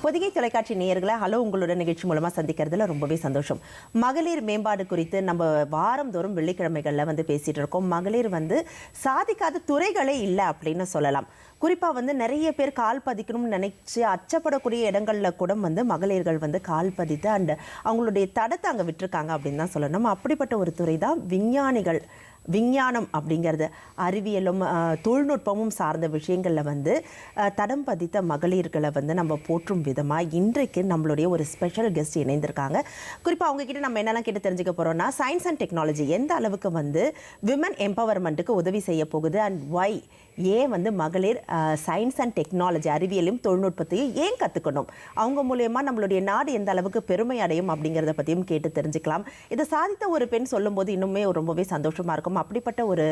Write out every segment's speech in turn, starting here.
பொதிகை தொலைக்காட்சி நேயர்களை ஹலோ உங்களுடன் நிகழ்ச்சி மூலமாக சந்திக்கிறதுல ரொம்பவே சந்தோஷம். மகளிர் மேம்பாடு குறித்து நம்ம வாரந்தோறும் வெள்ளிக்கிழமைகளில் பேசிகிட்டு இருக்கோம். மகளிர் சாதிக்காத துறைகளே இல்லை அப்படின்னு சொல்லலாம். குறிப்பாக நிறைய பேர் கால் பதிக்கணும்னு நினைச்சு அச்சப்படக்கூடிய இடங்களில் கூட மகளிர்கள் கால் பதித்து அண்ட் அவங்களுடைய தடத்தை அங்கே விட்டுருக்காங்க அப்படின்னு தான் சொல்லணும். அப்படிப்பட்ட ஒரு துறை தான் விஞ்ஞானம் அப்படிங்கிறது. அறிவியலும் தொழில்நுட்பமும் சார்ந்த விஷயங்களில் தடம் பதித்த மகளிர்களை நம்ம போற்றும் விதமாக இன்றைக்கு நம்மளுடைய ஒரு ஸ்பெஷல் கெஸ்ட் இணைந்திருக்காங்க. குறிப்பாக அவங்கக்கிட்ட நம்ம என்னெல்லாம் கேட்டு தெரிஞ்சுக்க போகிறோம்னா, சயின்ஸ் அண்ட் டெக்னாலஜி எந்த அளவுக்கு விமன் எம்பவர்மெண்ட்டுக்கு உதவி செய்ய போகுது அண்ட் ஒய் ஏன் மகளிர் சயின்ஸ் அண்ட் டெக்னாலஜி அறிவியலும் தொழில்நுட்பத்தையும் ஏன் கற்றுக்கணும், அவங்க மூலயமா நம்மளுடைய நாடு எந்த அளவுக்கு பெருமை அடையும் அப்படிங்கிறத பற்றியும் கேட்டு தெரிஞ்சுக்கலாம். இதை சாதித்த ஒரு பெண் சொல்லும்போது இன்னுமே ரொம்பவே சந்தோஷமாக இருக்கும். அப்படிப்பட்ட ஒரு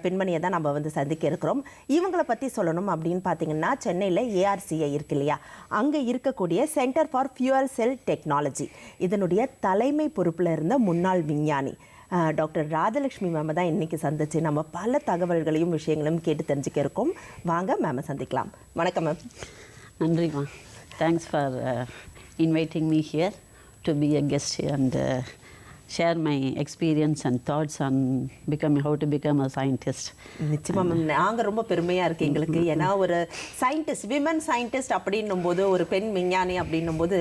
பெண்மணியை தான் நம்ம சந்திக்க இருக்கிறோம். இவங்களை பற்றி சொல்லணும் அப்படின்னு பார்த்தீங்கன்னா, சென்னையில் ARCI இருக்கு இல்லையா, அங்கே இருக்கக்கூடிய centre for fuel sell technology இதனுடைய தலைமை பொறுப்பில் இருந்த முன்னாள் விஞ்ஞானி டாக்டர் ராஜலக்ஷ்மி மேம் தான் இன்றைக்கி சந்திச்சு நம்ம பல தகவல்களையும் விஷயங்களையும் கேட்டு தெரிஞ்சுக்க இருக்கோம். வாங்க மேமை சந்திக்கலாம். வணக்கம் மேம். நன்றி ma'am. Thanks for inviting me here to be a guest and share my experience and thoughts on how to become a scientist. நிச்சயமாக மேம், நாங்கள் ரொம்ப பெருமையாக இருக்குது எங்களுக்கு. ஏன்னா ஒரு சயின்டிஸ்ட், விமன் சயின்டிஸ்ட் அப்படின்னும் போது, ஒரு பெண் விஞ்ஞானி அப்படின்னும் போது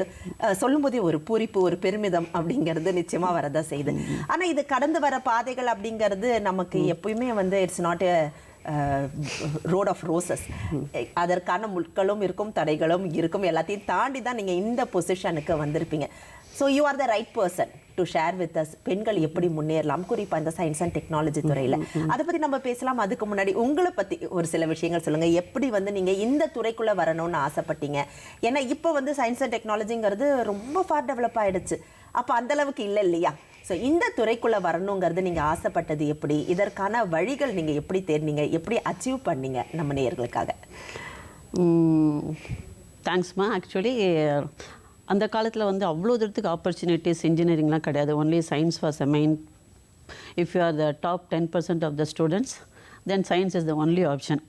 சொல்லும்போதே ஒரு பூரிப்பு, ஒரு பெருமிதம் அப்படிங்கிறது நிச்சயமாக வரதான் செய்யுது. ஆனால் இது கடந்து வர பாதைகள் அப்படிங்கிறது நமக்கு எப்பயுமே it's not a road of roses. அதற்கான முட்களும் இருக்கும், தடைகளும் இருக்கும். எல்லாத்தையும் தாண்டி தான் நீங்கள் இந்த பொசிஷனுக்கு வந்திருப்பீங்க. So you are the right person to share with us. பெண்கள் எப்படி முன்னேறலாம், குறிப்பாக இந்த சயின்ஸ் அண்ட் டெக்னாலஜி துறையில், அதை பற்றி நம்ம பேசலாம். அதுக்கு முன்னாடி உங்களை பற்றி ஒரு சில விஷயங்கள் சொல்லுங்கள். எப்படி நீங்கள் இந்த துறைக்குள்ளே வரணும்னு ஆசைப்பட்டீங்க? ஏன்னா இப்போ சயின்ஸ் அண்ட் டெக்னாலஜிங்கிறது ரொம்ப ஃபார் டெவலப் ஆகிடுச்சு. அப்போ அந்தளவுக்கு இல்லை இல்லையா? ஸோ இந்த துறைக்குள்ளே வரணுங்கிறது நீங்கள் ஆசைப்பட்டது எப்படி? இதற்கான வழிகள் நீங்கள் எப்படி தேர்ந்தீங்க, எப்படி அச்சீவ் பண்ணீங்க நம்ம நேயர்களுக்காக? தேங்க்ஸ்மா. ஆக்சுவலி அந்த காலத்தில் அவ்வளோ தூரத்துக்கு ஆப்பர்ச்சுனிட்டிஸ் இன்ஜினியரிங்லாம் கிடையாது. Only science was a main. If you are the top 10% of the students, then science is the only option.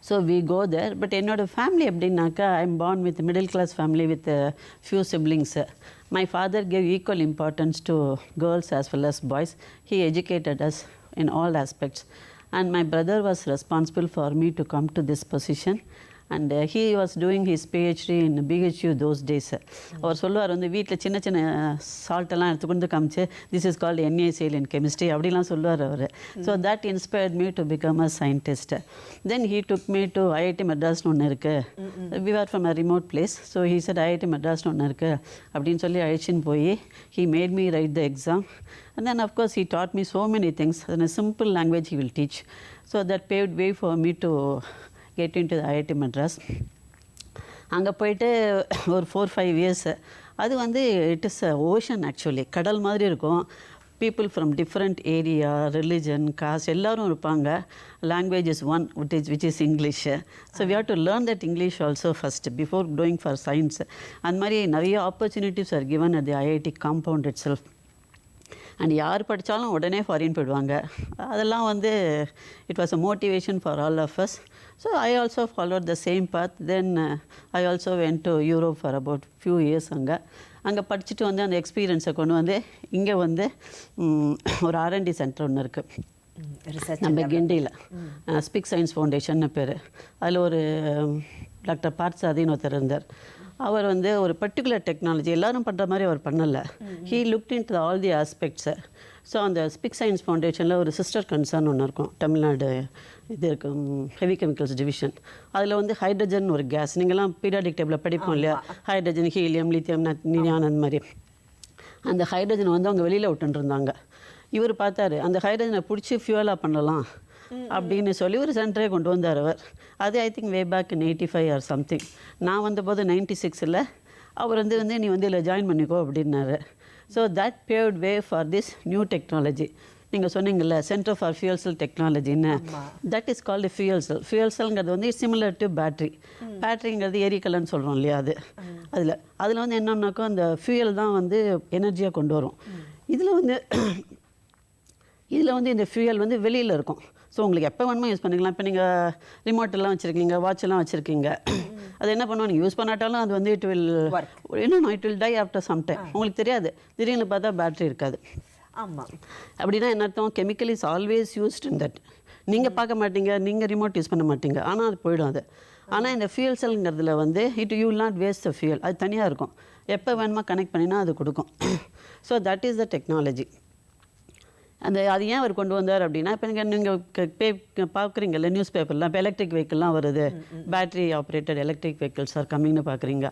So we go there. But என்னோடய ஃபேமிலி எப்படின்னாக்கா, I am born with middle class family with few siblings. My father gave equal importance to girls as well as boys. He educated us in all aspects. And my brother was responsible for me to come to this position. And he was doing his PhD in BHU those days. அவர் சொல்லுவார் வீட்டில் சின்ன சின்ன சால்ட்டெல்லாம் எடுத்துக்கொண்டு காமிச்சு, this is called NaCl in chemistry அப்படிலாம் சொல்லுவார் அவர். So that inspired me to become a scientist. Then he took me to IIT மெட்ராஸ்னு ஒன்று இருக்குது. We are from a remote place. So he said IIT மெட்ராஸ்னு ஒன்று இருக்குது அப்படின்னு சொல்லி அழைச்சின்னு போய் he made me write the exam. And then of course he taught me so many things. In a simple language he will teach. So that paved way for me to get into the IIT Madras. அங்கே போயிட்டு ஒரு 4-5 years. அது it is a ocean actually. கடல் மாதிரி இருக்கும். People from different area, religion, caste எல்லோரும் இருப்பாங்க. Language is one which is English. So we have to learn that English also first before doing for science. அந்த மாதிரி நிறைய opportunities are given at the IIT compound itself. And யார் படித்தாலும் உடனே foreign போயிடுவாங்க. அதெல்லாம் it was a motivation for all of us. So I also followed the same path. Then I also went to Europe for about few years. அங்கே படிச்சுட்டு அந்த எக்ஸ்பீரியன்ஸை கொண்டு இங்கே ஒரு R&D சென்டர் ஒன்று இருக்குது நம்ம கிண்டியில். ஸ்பிக் சயின்ஸ் ஃபவுண்டேஷன்னு பேர். அதில் ஒரு டாக்டர் பார்த்தசாதின்னு ஒருத்தர் இருந்தார். அவர் ஒரு பர்டிகுலர் டெக்னாலஜி எல்லாரும் பண்ணுற மாதிரி அவர் பண்ணலை. He looked in to all the aspects. So அந்த ஸ்பிக் சயின்ஸ் ஃபவுண்டேஷனில் ஒரு சிஸ்டர் கன்சர்ன் ஒன்று இருக்கும், தமிழ்நாடு இது இருக்கும், ஹெவி கெமிக்கல்ஸ் டிவிஷன். அதில் ஹைட்ரஜன் ஒரு கேஸ், நீங்கள்லாம் பீரியாடிக் டேபிளில் படிப்போம் இல்லையா, ஹைட்ரஜன், ஹீலியம், லித்தியம், நியான், அந்த மாதிரி. அந்த ஹைட்ரஜன் அவங்க வெளியில் விட்டுருந்தாங்க. இவர் பார்த்தாரு, அந்த ஹைட்ரஜனை பிடிச்சி ஃபியூவலாக பண்ணலாம் அப்படின்னு சொல்லி ஒரு சென்டரே கொண்டு வந்தார் அவர். அது I think way back in 85 or something. நான் வந்தபோது 96. அவர் நீ இதில் ஜாயின் பண்ணிக்கோ அப்படின்னாரு. So that paved way for this new technology. நீங்கள் சொன்னீங்கல்ல சென்டர் ஃபார் ஃபியூயல் செல் டெக்னாலஜின்னு, that is called fuel cell. Fuel செல்ங்கிறது சிமிலர் டு பேட்ரி. பேட்ரிங்கிறது எரிக்கலன்னு சொல்கிறோம் இல்லையா, அதில் என்னன்னாக்கா அந்த ஃபியூயல் தான் எனர்ஜியாக கொண்டு வரும். இதில் இந்த ஃபியூயல் வெளியில் இருக்கும். ஸோ உங்களுக்கு எப்போ வேணுமோ யூஸ் பண்ணிக்கலாம். இப்போ நீங்கள் ரிமோட்டெல்லாம் வச்சுருக்கீங்க, வாட்செல்லாம் வச்சுருக்கீங்க, அது என்ன பண்ணுவோம், நீங்கள் யூஸ் பண்ணாட்டாலும் அது வந்து it will die after some time. உங்களுக்கு தெரியாது, திடீர்னு பார்த்தா பேட்டரி இருக்காது. ஆமாம். அப்படின்னா என்ன அர்த்தம், chemical is always used in that. நீங்கள் பார்க்க மாட்டீங்க, நீங்கள் ரிமோட் யூஸ் பண்ண மாட்டீங்க, ஆனால் அது போயிடும் அது. ஆனால் இந்த ஃபியூல் செல்ங்கிறதுல வந்து you will not waste the fuel. அது தனியாக இருக்கும், எப்போ வேணுமா கனெக்ட் பண்ணினா அது கொடுக்கும். So that is the technology. அது ஏன் அவர் கொண்டு வந்தார் அப்படின்னா, இப்போ நீங்கள் பார்க்குறீங்கல்ல நியூஸ் பேப்பர்லாம், இப்போ எலக்ட்ரிக் வெஹிக்கிள்லாம் வருது, battery operated electric vehicles are கம்மிங்னு பார்க்குறீங்க.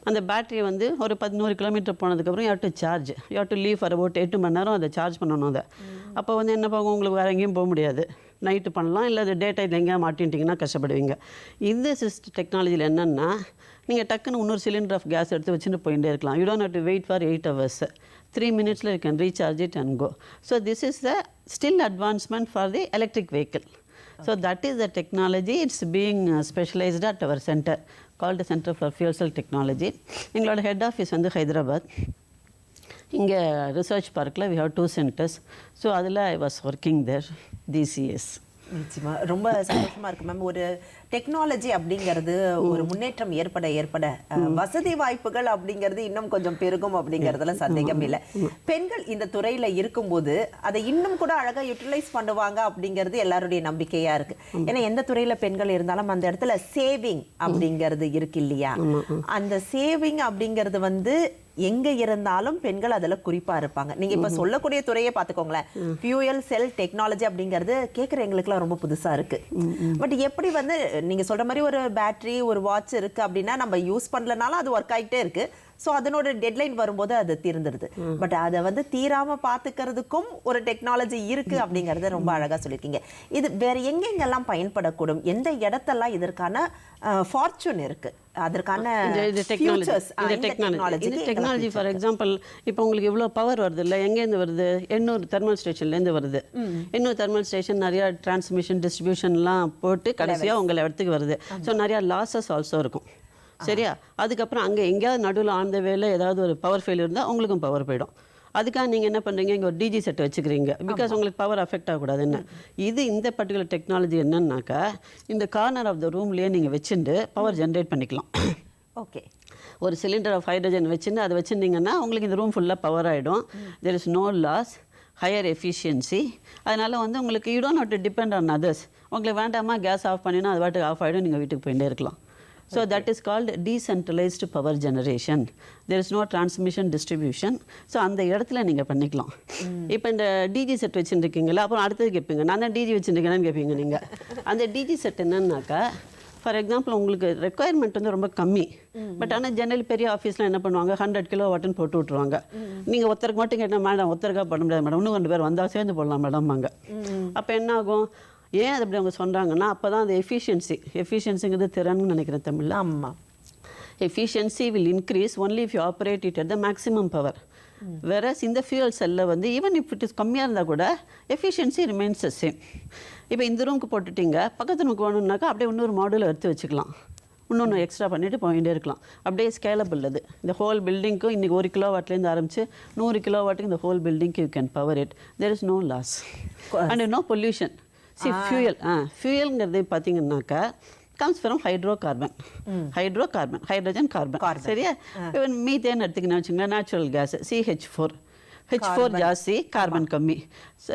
அந்த பேட்டரி வந்து ஒரு 100 கிலோமீட்டர் போனதுக்கப்புறம் you have to charge, you have to leave for about 8 மணி நேரம் அதை சார்ஜ் பண்ணணும். அதை அப்போ வந்து என்ன பார்க்கும், உங்களுக்கு வேறு எங்கேயும் போக முடியாது, நைட்டு பண்ணலாம், இல்லை அது டே டைம் எங்கேயா மாட்டின்ட்டிங்கன்னா கஷ்டப்படுவீங்க. இந்த டெக்னாலஜியில் என்னென்னா, நீங்கள் டக்குன்னு இன்னொரு சிலிண்டர் ஆஃப் கேஸ் எடுத்து வச்சுட்டு போயிட்டே இருக்கலாம். You don't have to wait for 8 hours. 3 minutes you can recharge it and go. So this is the still advancement for the electric vehicle. Okay. So that is the technology. It's being specialized at our center called the Center for Fuel Cell Technology. எங்களோட head office வந்து ஹைதராபாத். இங்கே research பார்க்கில் we have 2 centers. So அதில் I was working there these years. நிச்சயமா ரொம்ப சந்தோஷமா இருக்கு ma'am. ஒரு டெக்னாலஜி அப்படிங்கிறது ஒரு முன்னேற்றம் ஏற்பட வசதி வாய்ப்புகள் அப்படிங்கிறது இன்னும் கொஞ்சம் பெருகும் அப்படிங்கிறதுல சந்தேகம் இல்லை. பெண்கள் இந்த துறையில இருக்கும்போது அதை இன்னும் கூட அழகா யூட்டிலைஸ் பண்ணுவாங்க அப்படிங்கிறது எல்லாருடைய நம்பிக்கையா இருக்கு. ஏன்னா எந்த துறையில பெண்கள் இருந்தாலும் அந்த இடத்துல சேவிங் அப்படிங்கிறது இருக்கு இல்லையா? அந்த சேவிங் அப்படிங்கிறது வந்து எங்க இருந்தாலும் பெண்கள் அதுல குறிப்பா இருப்பாங்க. நீங்க இப்ப சொல்லக்கூடிய துறையை பார்த்துக்கோங்களேன், ஃபியூயல் செல் டெக்னாலஜி அப்படிங்கிறது கேட்குற எங்களுக்குலாம் ரொம்ப புதுசா இருக்கு. பட் எப்படி வந்து நீங்க சொல்ற மாதிரி ஒரு பேட்டரி ஒரு வாட்ச் இருக்கு அப்படின்னா நம்ம யூஸ் பண்ணலனாலும் அது ஒர்க் ஆகிட்டே இருக்கு. ஸோ அதனோட டெட்லைன் வரும்போது அது தீர்ந்துடுது. பட் அதை வந்து தீராம பார்த்துக்கிறதுக்கும் ஒரு டெக்னாலஜி இருக்கு அப்படிங்கறத ரொம்ப அழகா சொல்லியிருக்கீங்க. இது வேற எங்கெங்கெல்லாம் பயன்படக்கூடும், எந்த இடத்தெல்லாம் இதற்கான ஃபார்ச்சூன் இருக்கு, அதற்கான டெக்னாலஜி? ஃபார் எக்ஸாம்பிள் இப்போ உங்களுக்கு இவ்வளோ பவர் வருது இல்லை, எங்கேருந்து வருது? 800 தெர்மல் ஸ்டேஷன்லேருந்து வருது. 800 தெர்மல் ஸ்டேஷன் நிறையா டிரான்ஸ்மிஷன் டிஸ்ட்ரிபியூஷன்லாம் போட்டு கடைசியாக உங்களை இடத்துக்கு வருது. ஸோ நிறையா லாஸஸ் ஆல்சோ இருக்கும். சரியா? அதுக்கப்புறம் அங்கே எங்கேயாவது நடுவில் ஆன் த வேல ஏதாவது ஒரு பவர் ஃபெயிலியர் இருந்தால் உங்களுக்கும் பவர் போயிடும். அதுக்காக நீங்கள் என்ன பண்ணுறீங்க, இங்கே ஒரு டிஜி செட் வச்சுக்கிறீங்க, பிகாஸ் உங்களுக்கு பவர் அஃபெக்ட் ஆகக்கூடாது. என்ன இந்த பர்டிகுலர் டெக்னாலஜி என்னன்னாக்கா, இந்த கார்னர் ஆஃப் த ரூம்லேயே நீங்கள் வச்சுட்டு பவர் ஜென்ரேட் பண்ணிக்கலாம். ஓகே. ஒரு சிலிண்டர் ஆஃப் ஹைட்ரஜன் வச்சுட்டு அதை வச்சுருந்தீங்கன்னா உங்களுக்கு இந்த ரூம் ஃபுல்லாக பவர் ஆகிடும். There is no loss, higher efficiency. அதனால் வந்து உங்களுக்கு you don't have to depend on others. உங்களுக்கு வேண்டாமா கேஸ் ஆஃப் பண்ணினா அது பாட்டுக்கு ஆஃப் ஆகிடும், நீங்கள் வீட்டுக்கு போயிட்டே இருக்கலாம். So that is called decentralized power generation. There is no transmission distribution. So அந்த இடத்துல நீங்கள் பண்ணிக்கலாம். இப்போ இந்த டிஜி செட் வச்சுருக்கீங்களா, அப்புறம் அடுத்தது கேட்பீங்க, நான் தான் டிஜி வச்சுருக்கேன்னு கேட்பீங்க நீங்கள். அந்த டிஜி செட் என்னன்னாக்கா, ஃபார் எக்ஸாம்பிள் உங்களுக்கு ரெக்குயர்மெண்ட் வந்து ரொம்ப கம்மி. பட் ஆனால் ஜெனரல் பெரிய ஆஃபீஸில் என்ன பண்ணுவாங்க, 100 kW போட்டு விட்ருவாங்க. நீங்கள் ஒருத்தருக்கு மட்டும் கேட்டால் மேடம் ஒருத்தருக்காக பண்ண முடியாது மேடம், இன்னும் 2 பேர் வந்தால் சேர்ந்து போடலாம் மேடம் அங்கே. அப்போ என்ன ஆகும், ஏன் அது அப்படி அவங்க சொல்கிறாங்கன்னா, அப்போ தான் அந்த எஃபிஷியன்சிங்கிறது திறன்னு நினைக்கிறேன் தமிழில். ஆமாம். Efficiency will increase only if you operate it at the maximum power. Whereas இந்த ஃபியூயல் செல்லில் வந்து ஈவன் இஃப் இட் இஸ் கம்மியாக இருந்தால் கூட எஃபிஷியன்சி ரிமைன்ஸ் த சேம். இப்போ இந்த ரூமுக்கு போட்டுட்டிங்க, பக்கத்து ரூமுக்கு வேணும்னாக்கா அப்படியே இன்னொரு மாடலை எடுத்து வச்சுக்கலாம், இன்னொன்று எக்ஸ்ட்ரா பண்ணிவிட்டு போயிட்டே இருக்கலாம். அப்படியே ஸ்கேலபிள் அது. இந்த ஹோல் பில்டிங்க்கும் இன்றைக்கி 1 கிலோவாட்லேருந்து ஆரம்பித்து 100 கிலோவாட்டுக்கு இந்த ஹோல் பில்டிங்க்கு you can power it. There is no loss and no pollution. ஃபியூயல்ங்கிறது பார்த்தீங்கன்னாக்கா comes from hydrocarbon. Hydrogen carbon. சரியா? even methane எடுத்துக்கினா வச்சுங்களா, நேச்சுரல் கேஸ் CH4. H4 ஜாஸ்தி, கார்பன் கம்மி.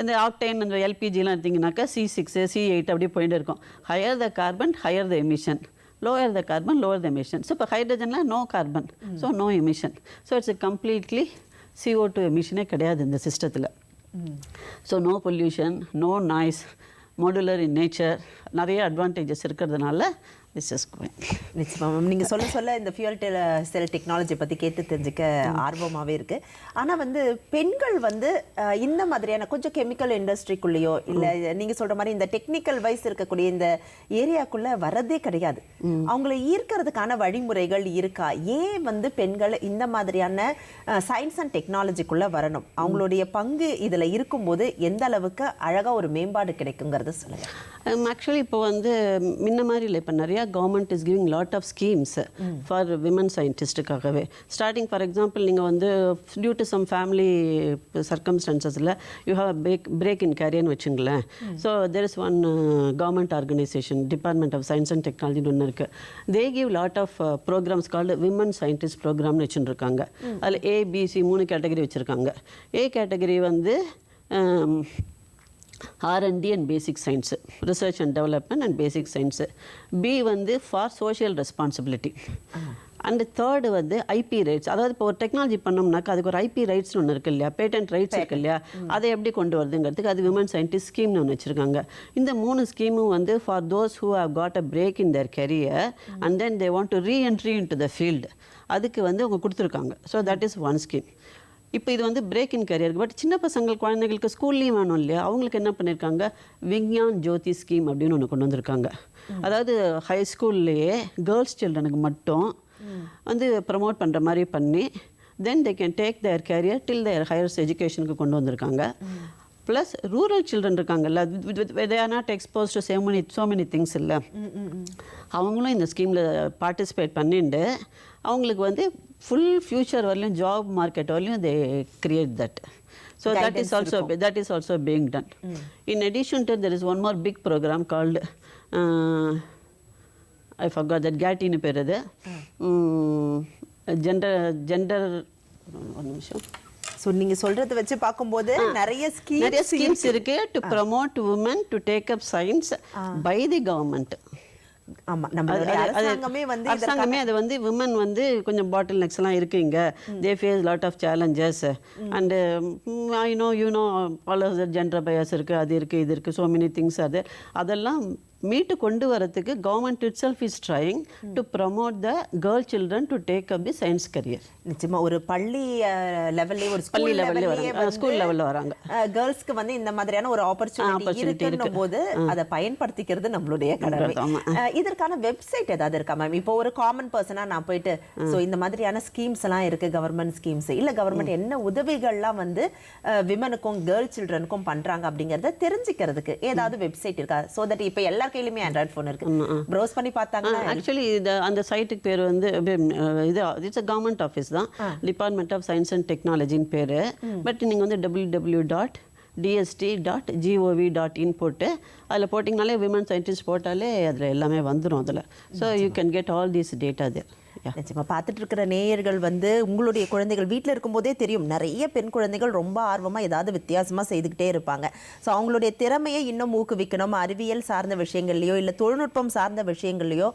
இந்த ஆக்டைன் அந்த எல்பிஜிலாம் எடுத்திங்கனாக்கா C6 C8 அப்படி போயிட்டு இருக்கும். Higher the carbon higher the emission, lower the carbon lower the emission. So இப்போ ஹைட்ரஜனில் no carbon, so no emission. So it's completely CO2 எமிஷனே கிடையாது இந்த சிஸ்டத்தில். So no pollution, no noise, modular in nature, நிறைய அட்வான்டேஜஸ் இருக்கிறதுனால this is going. நிச்சயமா ma'am. நீங்கள் சொல்ல இந்த ஃபியூயல் செல் டெக்னாலஜி பற்றி கேட்டு தெரிஞ்சுக்க ஆர்வமாகவே இருக்குது. ஆனால் வந்து பெண்கள் வந்து இந்த மாதிரியான கொஞ்சம் கெமிக்கல் இண்டஸ்ட்ரிக்குள்ளேயோ இல்லை நீங்கள் சொல்கிற மாதிரி இந்த டெக்னிக்கல் வைஸ் இருக்கக்கூடிய இந்த ஏரியாக்குள்ளே வரதே கிடையாது. அவங்கள ஈர்க்கிறதுக்கான வழிமுறைகள் இருக்கா? ஏன் வந்து பெண்கள் இந்த மாதிரியான சயின்ஸ் அண்ட் டெக்னாலஜிக்குள்ளே வரணும்? அவங்களுடைய பங்கு இதில் இருக்கும்போது எந்த அளவுக்கு அழகாக ஒரு மேம்பாடு கிடைக்குங்கிறது சொல்லுங்கள். ஆக்சுவலி இப்போ வந்து முன்ன மாதிரி இல்லை, இப்போ நிறையா government is giving lot of schemes for women சயின்டிஸ்ட்டுக்காகவே. ஸ்டார்டிங் ஃபார் எக்ஸாம்பிள் நீங்கள் வந்து டியூ டு சம் ஃபேமிலி சர்க்கம்ஸ்டன்சஸில் யூ ஹாவ் பிரேக் இன் கேரியர்னு வச்சுங்களேன். So there is one government organisation department of science and டெக்னாலஜின்னு ஒன்று இருக்குது. They give lot of programmes called women scientist ப்ரோக்ராம்னு வச்சுருக்காங்க. அதில் ஏபிசி 3 கேட்டகரி வச்சுருக்காங்க. ஏ கேட்டகரி வந்து R&D and basic science, research and development and basic science. B வந்து for social responsibility. And third வந்து ஐபி ரைட்ஸ். அதாவது இப்போ ஒரு டெக்னாலஜி பண்ணோம்னாக்கா அதுக்கு ஒரு ஐபி ரைட்ஸ்னு ஒன்று இருக்குது இல்லையா, பேட்டன்ட் ரைட்ஸ் இருக்குது இல்லையா, அதை எப்படி கொண்டு வருதுங்கிறதுக்கு அது விமன் சயின்டிஸ்ட் ஸ்கீம்னு ஒன்று வச்சுருக்காங்க. இந்த 3 ஸ்கீமும் வந்து for those who have got a break in their career and then they want to reentry into the field, அதுக்கு வந்து அவங்க கொடுத்துருக்காங்க. So that is one scheme. இப்போ இது வந்து பிரேக் இன் கரியருக்கு. பட் சின்ன பசங்கள் குழந்தைங்களுக்கு ஸ்கூல்லையும் வேணும் இல்லையா, அவங்களுக்கு என்ன பண்ணியிருக்காங்க, விஞ்ஞான் ஜோதி ஸ்கீம் அப்படின்னு ஒன்று கொண்டு வந்திருக்காங்க. அதாவது ஹை ஸ்கூல்லையே கேர்ள்ஸ் சில்ட்ரனுக்கு மட்டும் வந்து ப்ரமோட் பண்ணுற மாதிரி பண்ணி then they can take their career till their highers எஜுகேஷனுக்கு கொண்டு வந்திருக்காங்க. ப்ளஸ் ரூரல் சில்ட்ரன் இருக்காங்கல்ல, they are not expose to so many things இல்லை, அவங்களும் இந்த ஸ்கீமில் பார்ட்டிசிபேட் பண்ணிட்டு அவங்களுக்கு வந்து ஃபுல் ஃப்யூச்சர் வரலையும் ஜாப் மார்க்கெட் வரலையும் தே create that. So that is also being done. In addition to there is one more big program called I forgot that GATI பேர் அது. ஜெண்டர் ஒரு நிமிஷம். ஸோ நீங்கள் சொல்கிறத வச்சு பார்க்கும்போது நிறைய ஸ்கீம்ஸ் இருக்கு to promote women to take up science by the government. ஆமாம், நம்மளுடைய அரசாங்கமே அது வந்து விமன் வந்து கொஞ்சம் பாட்டில் நெக்ஸ்லாம் இருக்குது இங்கே. They face lot of challenges and you know all of the gender bias இருக்குது, அது இருக்குது, இது இருக்குது, ஸோ மெனி திங்ஸ். அதெல்லாம் மீட்டு கொண்டு வரத்துக்கு government it self is trying to promote the girl children to take up the science career. நிச்சயமா ஒரு பள்ளி லெவல்லே ஒரு பள்ளி லெவல்லே வராங்க, ஸ்கூல் லெவலில் வராங்க. கேர்ள்ஸ்க்கு வந்து இந்த மாதிரியான ஒரு ஆப்பர்ச்சுனிட்டி இருக்குன்னும் போது அதை பயன்படுத்திக்கிறது நம்மளுடைய கடமை. இதற்கான வெப்சைட் ஏதாவது இருக்கா மேம்? இப்போ ஒரு காமன் பர்சனாக நான் போயிட்டு ஸோ இந்த மாதிரியான ஸ்கீம்ஸ் எல்லாம் இருக்குது, கவர்மெண்ட் ஸ்கீம்ஸ் இல்லை கவர்மெண்ட் என்ன உதவிகள்லாம் வந்து விமனுக்கும் கேர்ள் சில்ட்ரனுக்கும் பண்ணுறாங்க அப்படிங்கிறத தெரிஞ்சுக்கிறதுக்கு ஏதாவது வெப்சைட் இருக்கா? ஸோ தட் இப்போ எல்லா கையிலுமே ஆண்ட்ராய்ட் ஃபோன் இருக்கு, ப்ரௌஸ் பண்ணி பார்த்தாங்கன்னா ஆக்சுவலி அந்த சைட்டுக்கு பேர் வந்து இது இட்ஸ் அ கவர்மெண்ட் ஆஃபீஸ் தான், டிபார்ட்மெண்ட் ஆஃப் சயின்ஸ் அண்ட் டெக்னாலஜின்னு பேர். பட் நீங்கள் வந்து www.dst.gov.in போட்டு அதில் போட்டிங்கனாலே விமன் சயின்டிஸ்ட் போட்டாலே அதில் எல்லாமே வந்துடும் அதில். So you can get all these data there. நிச்சயமா பார்த்துட்டு இருக்கிற நேயர்கள் வந்து உங்களுடைய குழந்தைகள் வீட்டில் இருக்கும்போதே தெரியும், நிறைய பெண் குழந்தைகள் ரொம்ப ஆர்வமாக ஏதாவது வித்தியாசமாக செய்துக்கிட்டே இருப்பாங்க. ஸோ அவங்களுடைய திறமையை இன்னும் ஊக்குவிக்கணும். அறிவியல் சார்ந்த விஷயங்கள்லையோ இல்லை தொழில்நுட்பம் சார்ந்த விஷயங்கள்லையோ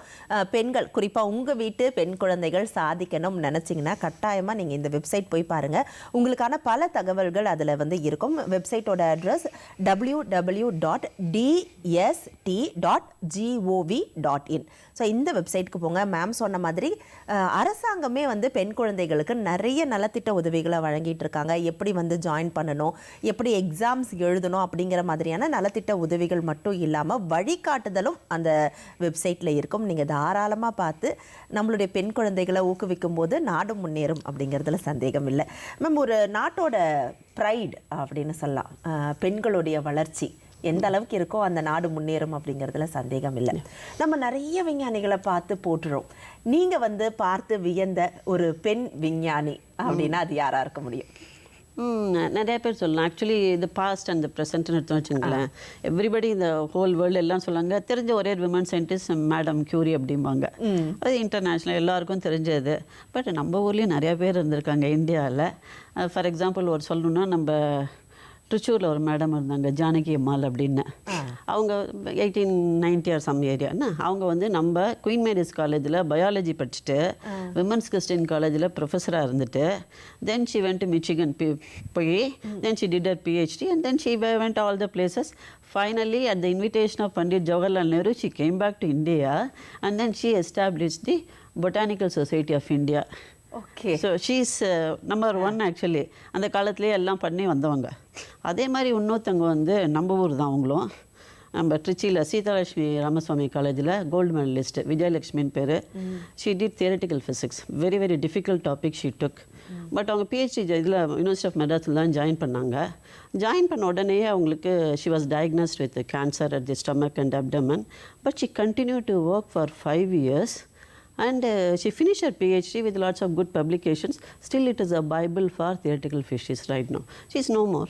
பெண்கள், குறிப்பாக உங்கள் வீட்டு பெண் குழந்தைகள் சாதிக்கணும்னு நினச்சிங்கன்னா கட்டாயமாக நீங்கள் இந்த வெப்சைட் போய் பாருங்கள். உங்களுக்கான பல தகவல்கள் அதில் வந்து இருக்கும். வெப்சைட்டோட அட்ரஸ் www.dst.gov.in. ஸோ இந்த வெப்சைட்டுக்கு போங்க. மேம் சொன்ன மாதிரி அரசாங்கமே வந்து பெண் குழந்தைகளுக்கு நிறைய நலத்திட்ட உதவிகளை வழங்கிட்டு இருக்காங்க. எப்படி வந்து ஜாயின் பண்ணணும், எப்படி எக்ஸாம்ஸ் எழுதணும் அப்படிங்கிற மாதிரியான நலத்திட்ட உதவிகள் மட்டும் இல்லாமல் வழிகாட்டுதலும் அந்த வெப்சைட்டில் இருக்கும். நீங்கள் தாராளமாக பார்த்து நம்மளுடைய பெண் குழந்தைகளை ஊக்குவிக்கும் போது நாடு முன்னேறும் அப்படிங்கிறதுல சந்தேகம் இல்லை. மேம், ஒரு நாட்டோட ப்ரைட் அப்படின்னு சொல்லலாம், பெண்களுடைய வளர்ச்சி எந்த அளவுக்கு இருக்கோ அந்த நாடு முன்னேறும் அப்படிங்கிறதுல சந்தேகம் இல்லை. நம்ம நிறைய விஞ்ஞானிகளை பார்த்து போட்டுறோம். நீங்கள் வந்து பார்த்து வியந்த ஒரு பெண் விஞ்ஞானி அப்படின்னா அது யாராக இருக்க முடியும்? நிறைய பேர் சொல்லலாம். ஆக்சுவலி இந்த பாஸ்ட் அண்ட் ப்ரெசென்ட்னு எடுத்து வச்சுங்களேன், எவ்ரிபடி இந்த ஹோல் வேர்ல்டு எல்லாம் சொல்லுவாங்க தெரிஞ்ச ஒரே விமன் சயின்டிஸ்ட் மேடம் கியூரி அப்படிம்பாங்க. அது இன்டர்நேஷ்னல் எல்லாருக்கும் தெரிஞ்சது. பட் நம்ம ஊர்லேயும் நிறையா பேர் இருந்திருக்காங்க இந்தியாவில். ஃபார் எக்ஸாம்பிள் ஒரு சொல்லணுன்னா, நம்ம திருச்சூரில் ஒரு மேடம் இருந்தாங்க, ஜானகி அம்மாள் அப்படின்னு. அவங்க 1890 ஆர் சம் ஏரியான்னா அவங்க வந்து நம்ம குயின் மேரிஸ் காலேஜில் பயாலஜி படிச்சுட்டு விமன்ஸ் கிறிஸ்டின் காலேஜில் ப்ரொஃபஸராக இருந்துட்டு then she went to Michigan போய் then she did her PhD and then she went all the places. Finally, at the invitation of Pandit Jawaharlal Nehru, she came back to India and then she established the Botanical Society of India. Okay. So she's number 1 actually. அந்த காலத்துலேயே எல்லாம் பண்ணி வந்தவங்க. அதே மாதிரி இன்னொருத்தவங்க வந்து நம்ம ஊர் தான் அவங்களும். நம்ம ட்ரிச்சியில் சீதாலட்சுமி ராமசுவாமி காலேஜில் கோல்டு மெடலிஸ்ட் விஜயலட்சுமின்னு பேர். She did theoretical physics, very very difficult topic she took. But அவங்க பிஹெச்டி இதில் யூனிவர்சிட்டி ஆஃப் மெட்ராஸில் தான் ஜாயின் பண்ணாங்க. ஜாயின் பண்ண உடனே அவங்களுக்கு she was diagnosed with cancer at the stomach and abdomen. But she continue to work for 5 years. And she finished her PhD with lots of good publications. Still it is a Bible for theoretical physics right now. She is no more.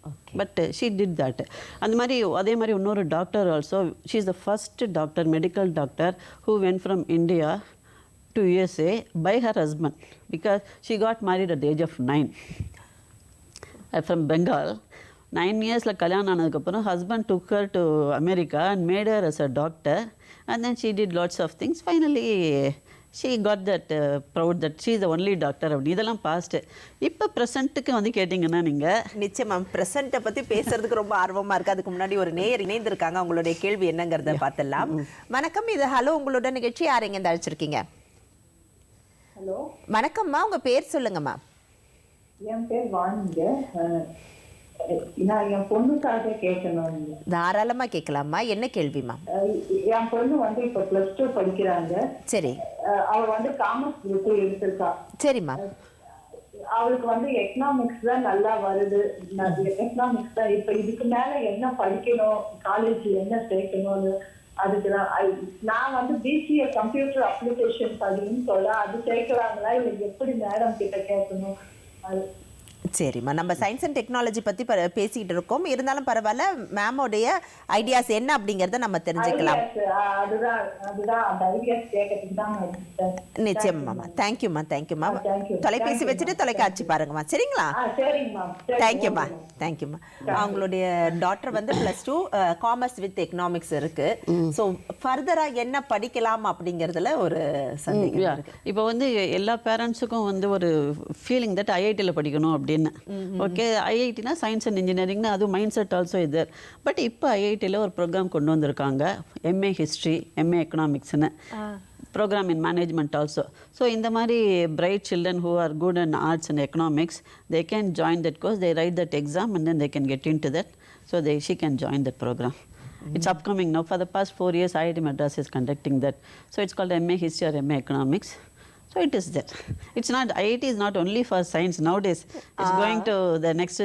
Okay. But she did that. And அதே மாதிரி இன்னொரு doctor also. She is the first doctor, medical doctor, who went from India to USA by her husband, because she got married at the age of 9. From Bengal. 9 yearsல கல்யாணம் ஆனதுக்கப்புறம் husband took her to America and made her as a doctor, and then she did lots of things. Finally she got that proud that she is the only doctor. அப்படி இதெல்லாம் past. இப்போ ப்ரெசண்ட்டுக்கு வந்து கேட்டிங்கன்னா நீங்கள் நிச்சயமா ப்ரெசண்ட்டை பற்றி பேசுறதுக்கு ரொம்ப ஆர்வமாக இருக்குது. அதுக்கு முன்னாடி ஒரு நேயர் இணைந்திருக்காங்க. உங்களுடைய கேள்வி என்னங்கிறத பார்த்துடலாம். வணக்கம், இது ஹலோ உங்களோட நிகழ்ச்சி. யார் எங்கேருந்து அழைச்சிருக்கீங்க? ஹலோ வணக்கம்மா, உங்கள் பேர் சொல்லுங்கம்மா. என் பேர் வாணிங்க. நான் என் பொண்ணுக்காக கேட்கணும். தாராளமாக கேட்கலாம்மா. என்ன கேள்விம்மா? என் பொண்ணு வந்து இப்போ +2 படிக்கிறாங்க. சரி. அவ வந்து காமர்ஸ் குரூப் எடுத்திருக்கா. சரிம்மா. அவளுக்கு வந்து எக்கனாமிக்ஸ் தான் நல்லா வருது. எக்கனாமிக்ஸ் தான். இப்போ இதுக்கு மேல என்ன படிக்கணும், காலேஜ் என்ன சேர்க்கணும்னு அதுக்கு தான் நான் வந்து பிசிஏ கம்ப்யூட்டர் அப்ளிகேஷன் படின்னு சொல்ல, அது சேர்க்கிறாங்களா இல்லை எப்படி மேடம் கிட்ட கேட்கணும்? அது சரிம்மா, நம்ம சயின்ஸ் அண்ட் டெக்னாலஜி பற்றி பேசிக்கிட்டு இருக்கோம். இருந்தாலும் பரவாயில்ல, மேமோடைய ஐடியாஸ் என்ன அப்படிங்கிறத நம்ம தெரிஞ்சுக்கலாம். நிச்சயமாம்மா. தேங்க்யூம்மா. தேங்க்யூம்மா. தொலைபேசி வச்சுட்டு தொலைக்காட்சி பாருங்கம்மா. சரிங்களா? தேங்க்யூம்மா. தேங்க்யூம்மா. அவங்களுடைய டாக்டர் வந்து +2 காமர்ஸ் வித் எக்கனாமிக்ஸ் இருக்கு. ஸோ ஃபர்தராக என்ன படிக்கலாம் அப்படிங்கிறதுல ஒரு சந்தேகம் இருக்கு. இப்போ வந்து எல்லா பேரண்ட்ஸுக்கும் வந்து ஒரு ஃபீலிங் தட் ஐஐடியில் படிக்கணும் அப்படின்னு. ஓகே, ஐஐடினா சயின்ஸ் அண்ட் இன்ஜினியரிங்னா அது மைண்ட் செட் ஆல்சோ இது. பட் இப்போ ஐஐடியில் ஒரு ப்ரோக்ராம் கொண்டு வந்திருக்காங்க, எம்ஏ ஹிஸ்ட்ரி, எம்ஏ எக்கனாமிக்ஸ்னு, programme in management also. So இந்த மாதிரி bright children who are good in arts and economics, they can join that course, they write that exam and then they can get into that. So she can join that program. It's upcoming now. For the past 4 years, IIT Madras is conducting that. So it's called MA History or MA Economics. So it is there. It's not, IIT is not only for science nowadays. It's going to the next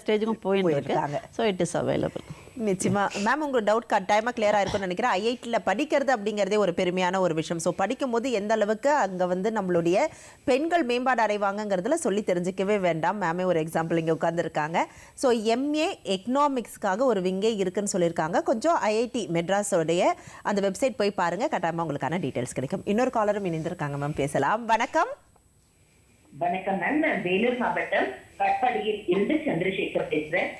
stage. So it is available. நிச்சயமா ma'am, உங்களோட doubt கட்டாயமாக கிளியராக இருக்கும்னு நினைக்கிறேன். ஐஐடியில் படிக்கிறது அப்படிங்கிறதே ஒரு பெருமையான ஒரு விஷயம். ஸோ படிக்கும்போது எந்த அளவுக்கு அங்கே வந்து நம்மளுடைய பெண்கள் மேம்பாடு அடைவாங்கங்கிறதுல சொல்லி தெரிஞ்சிக்கவே வேண்டாம். மேமே ஒரு எக்ஸாம்பிள் இங்கே உட்காந்துருக்காங்க. ஸோ எம்ஏ எக்கனாமிக்ஸ்க்காக ஒரு விங்கே இருக்குன்னு சொல்லியிருக்காங்க. கொஞ்சம் ஐஐடி மெட்ராஸோடைய அந்த வெப்சைட் போய் பாருங்கள், கட்டாயமாக உங்களுக்கான டீட்டெயில்ஸ் கிடைக்கும். இன்னொரு காலரும் இணைந்திருக்காங்க மேம், பேசலாம். வணக்கம். வணக்கம் மேம், நான் வேலூர் மாவட்டம் கட்பாடியில் இருந்து சந்திரசேகர் பேசுறேன்.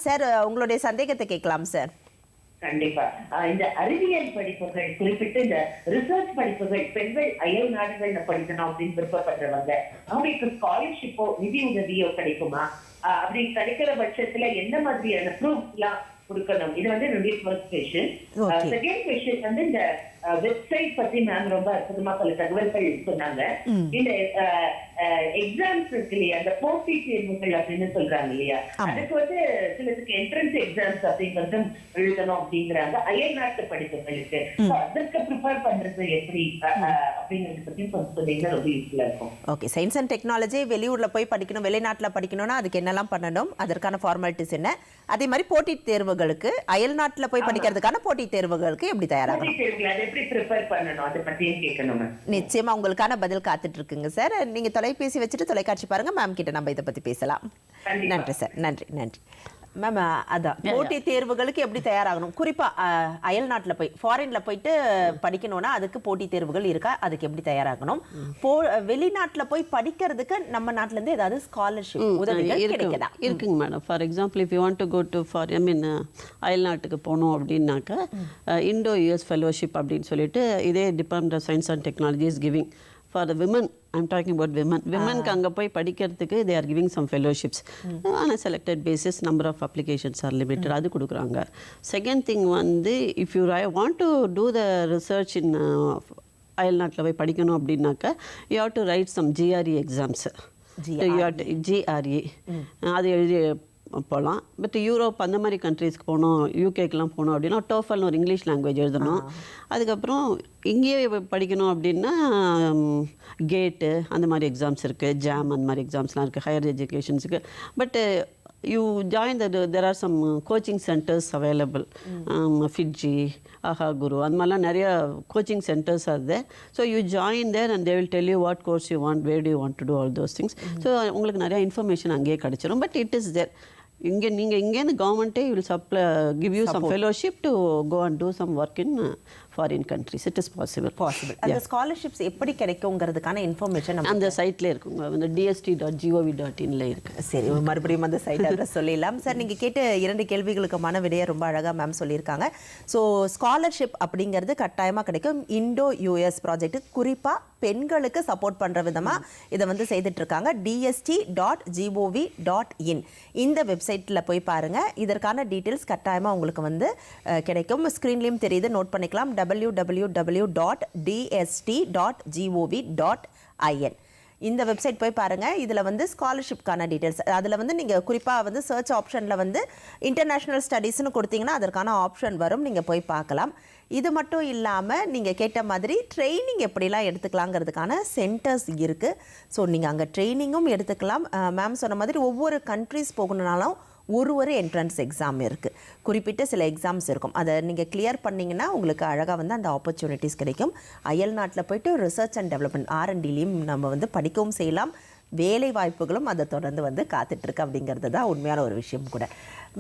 சார், உங்களுடைய சந்தேகத்தை கேட்கலாம் சார். கண்டிப்பா. இந்த அறிவியல் படிப்புகள், குறிப்பிட்டு இந்த ரிசர்ச் படிப்புகள், பெண்கள் அயல் நாடுகள்ல படிக்கணும் அப்படின்னு விருப்பப்படுறவங்க அவங்களுக்கு ஸ்காலர்ஷிப்போ நிதி உதவியோ கிடைக்குமா? அப்படி கிடைக்கிற பட்சத்துல எந்த மாதிரியான ப்ரூஃப் எல்லாம் கொடுக்கணும்? இது வந்து என்னுடைய ஃபர்ஸ்ட் கொஸ்டின். செகண்ட் கொஸ்டின் வந்து இந்த வெப்சைட் பத்தி மேம் ரொம்ப அற்புதமா பல தகவல்கள் சொன்னாங்க. இந்த எக்ஸாம்ஸ் இருக்கு இல்லையா, அந்த போட்டி தேர்வுகள் அப்படின்னு சொல்றாங்க இல்லையா, அதுக்கு வந்து சிலருக்கு என்ட்ரன்ஸ் எக்ஸாம்ஸ் அப்படிங்கறது எழுதணும் அப்படிங்கிறாங்க அயல் நாட்டு படிப்புகளுக்கு. அதற்கு ப்ரிப்பேர் பண்றது எப்படி அப்படிங்கறத பத்தி கொஞ்சம் சொன்னீங்கன்னா ரொம்ப யூஸ்ஃபுல்லா இருக்கும். ஓகே, சயின்ஸ் அண்ட் டெக்னாலஜி வெளியூர்ல போய் படிக்கணும், வெளிநாட்டுல படிக்கணும்னா அதுக்கு என்னெல்லாம் பண்ணணும், அதற்கான ஃபார்மாலிட்டிஸ் என்ன, அதே மாதிரி போட்டித் தேர்வுகளுக்கு அயல் நாட்டுல போய் படிக்கிறதுக்கான போட்டித் தேர்வுகளுக்கு எப்படி தயாராகணும், நிச்சயமா உங்களுக்கான பதில் காத்துட்டு இருக்குங்க சார். நீங்க தொலைபேசி வச்சுட்டு தொலைக்காட்சி பாருங்க, மேம் கிட்ட நம்ம இதை பத்தி பேசலாம். நன்றி சார். நன்றி. நன்றி மேம். அதான் போட்டி தேர்வுகளுக்கு எப்படி தயாராகணும், குறிப்பா அயல் நாட்டுல போய் ஃபாரின்ல போயிட்டு படிக்கணும்னா அதுக்கு போட்டி தேர்வுகள் இருக்கா, அதுக்கு எப்படி தயராகணும், வெளிநாட்டுல போய் படிக்கிறதுக்கு நம்ம நாட்டுல இருந்து ஏதாவது ஸ்காலர்ஷிப் உதவிகள் கிடைக்குதா? இருக்குங்க madam. For example, if you want to go to அயல் நாட்டுக்கு போகணும் அப்படின்னாக்கா இண்டோ யூஎஸ் ஃபெலோஷிப் அப்படின்னு சொல்லிட்டு இதே department of science and technology is giving for the women. I'm talking about women. Women அங்க போய் படிக்கிறதுக்கு they are giving some fellowships on a selected basis. Number of applications are limited. அது கொடுக்குறாங்க. Second thing வந்து, if you want to do the research in அயல் நாட்டில் போய் படிக்கணும் அப்படின்னாக்கா you have to write some GRE exams. GRE அது எழுதி போகலாம். பட் யூரோப் அந்த மாதிரி கண்ட்ரீஸ்க்கு போகணும், யூகேக்கெலாம் போகணும் அப்படின்னா டோஃபல்னு ஒரு இங்கிலீஷ் லாங்குவேஜ் எழுதணும். அதுக்கப்புறம் இங்கேயே படிக்கணும் அப்படின்னா கேட்டு அந்த மாதிரி எக்ஸாம்ஸ் இருக்குது, ஜாம் அந்த மாதிரி எக்ஸாம்ஸ்லாம் இருக்குது ஹையர் எஜுகேஷன்ஸுக்கு. But you join there are some coaching centers available, Fiji, Aha Guru, and mala nariya coaching centers are there. So you join there and they will tell you what course you want, where do you want to do, all those things. So உங்களுக்கு நிறைய information அங்கேயே கிடைச்சிரும். But it is there. இங்கேருந்து கவர்மெண்ட்டே will supply, give you some fellowship to go and do some work in foreign countries. It is possible. அந்த scholarships எப்படி கிடைக்குங்கிறதுக்கான information அந்த சைட்ல இருக்குங்க, அந்த dst.gov.in இருக்கு. சரி, மறுபடியும் அந்த சைட் அட்ரஸ் சொல்லிடலாம். சார், நீங்கள் கேட்ட 2 கேள்விகளுக்குமான விடையை ரொம்ப அழகாக மேம் சொல்லியிருக்காங்க. ஸோ ஸ்காலர்ஷிப் அப்படிங்கிறது கட்டாயமாக கிடைக்கும். இண்டோ யூஎஸ் ப்ராஜெக்ட் குறிப்பாக பெண்களுக்கு சப்போர்ட் பண்ணுற விதமாக இதை வந்து செய்துட்ருக்காங்க. dst.gov.in இந்த வெப்சைட்டில் போய் பாருங்கள். இதற்கான டீட்டெயில்ஸ் கட்டாயமாக உங்களுக்கு வந்து கிடைக்கும். ஸ்க்ரீன்லேயும் தெரியுது, நோட் பண்ணிக்கலாம். www.dst.gov.in இந்த வெப்சைட் போய் பாருங்கள். இதில் வந்து ஸ்காலர்ஷிப்கான டீட்டெயில்ஸ், அதில் வந்து நீங்கள் குறிப்பாக வந்து சர்ச் ஆப்ஷனில் வந்து இன்டர்நேஷ்னல் ஸ்டடீஸ்னு கொடுத்தீங்கன்னா அதற்கான ஆப்ஷன் வரும், நீங்கள் போய் பார்க்கலாம். இது மட்டும் இல்லாமல் நீங்கள் கேட்ட மாதிரி ட்ரைனிங் எப்படிலாம் எடுத்துக்கலாங்கிறதுக்கான சென்டர்ஸ் இருக்குது. ஸோ நீங்கள் அங்கே ட்ரைனிங்கும் எடுத்துக்கலாம். மேம் சொன்ன மாதிரி ஒவ்வொரு கண்ட்ரிஸ் போகணுன்னாலும் ஒரு என்ட்ரன்ஸ் எக்ஸாம் இருக்குது, குறிப்பிட்ட சில எக்ஸாம்ஸ் இருக்கும். அதை நீங்கள் கிளியர் பண்ணிங்கன்னா உங்களுக்கு அழகாக வந்து அந்த ஆப்பர்ச்சுனிட்டிஸ் கிடைக்கும். அயல் நாட்டில் போய்ட்டு ரிசர்ச் அண்ட் டெவலப்மெண்ட் R&Dலையும் நம்ம வந்து படிக்கவும் செய்யலாம். வேலை வாய்ப்புகளும் அதை தொடர்ந்து வந்து காத்துட்ருக்கு அப்படிங்கிறது தான் உண்மையான ஒரு விஷயம் கூட.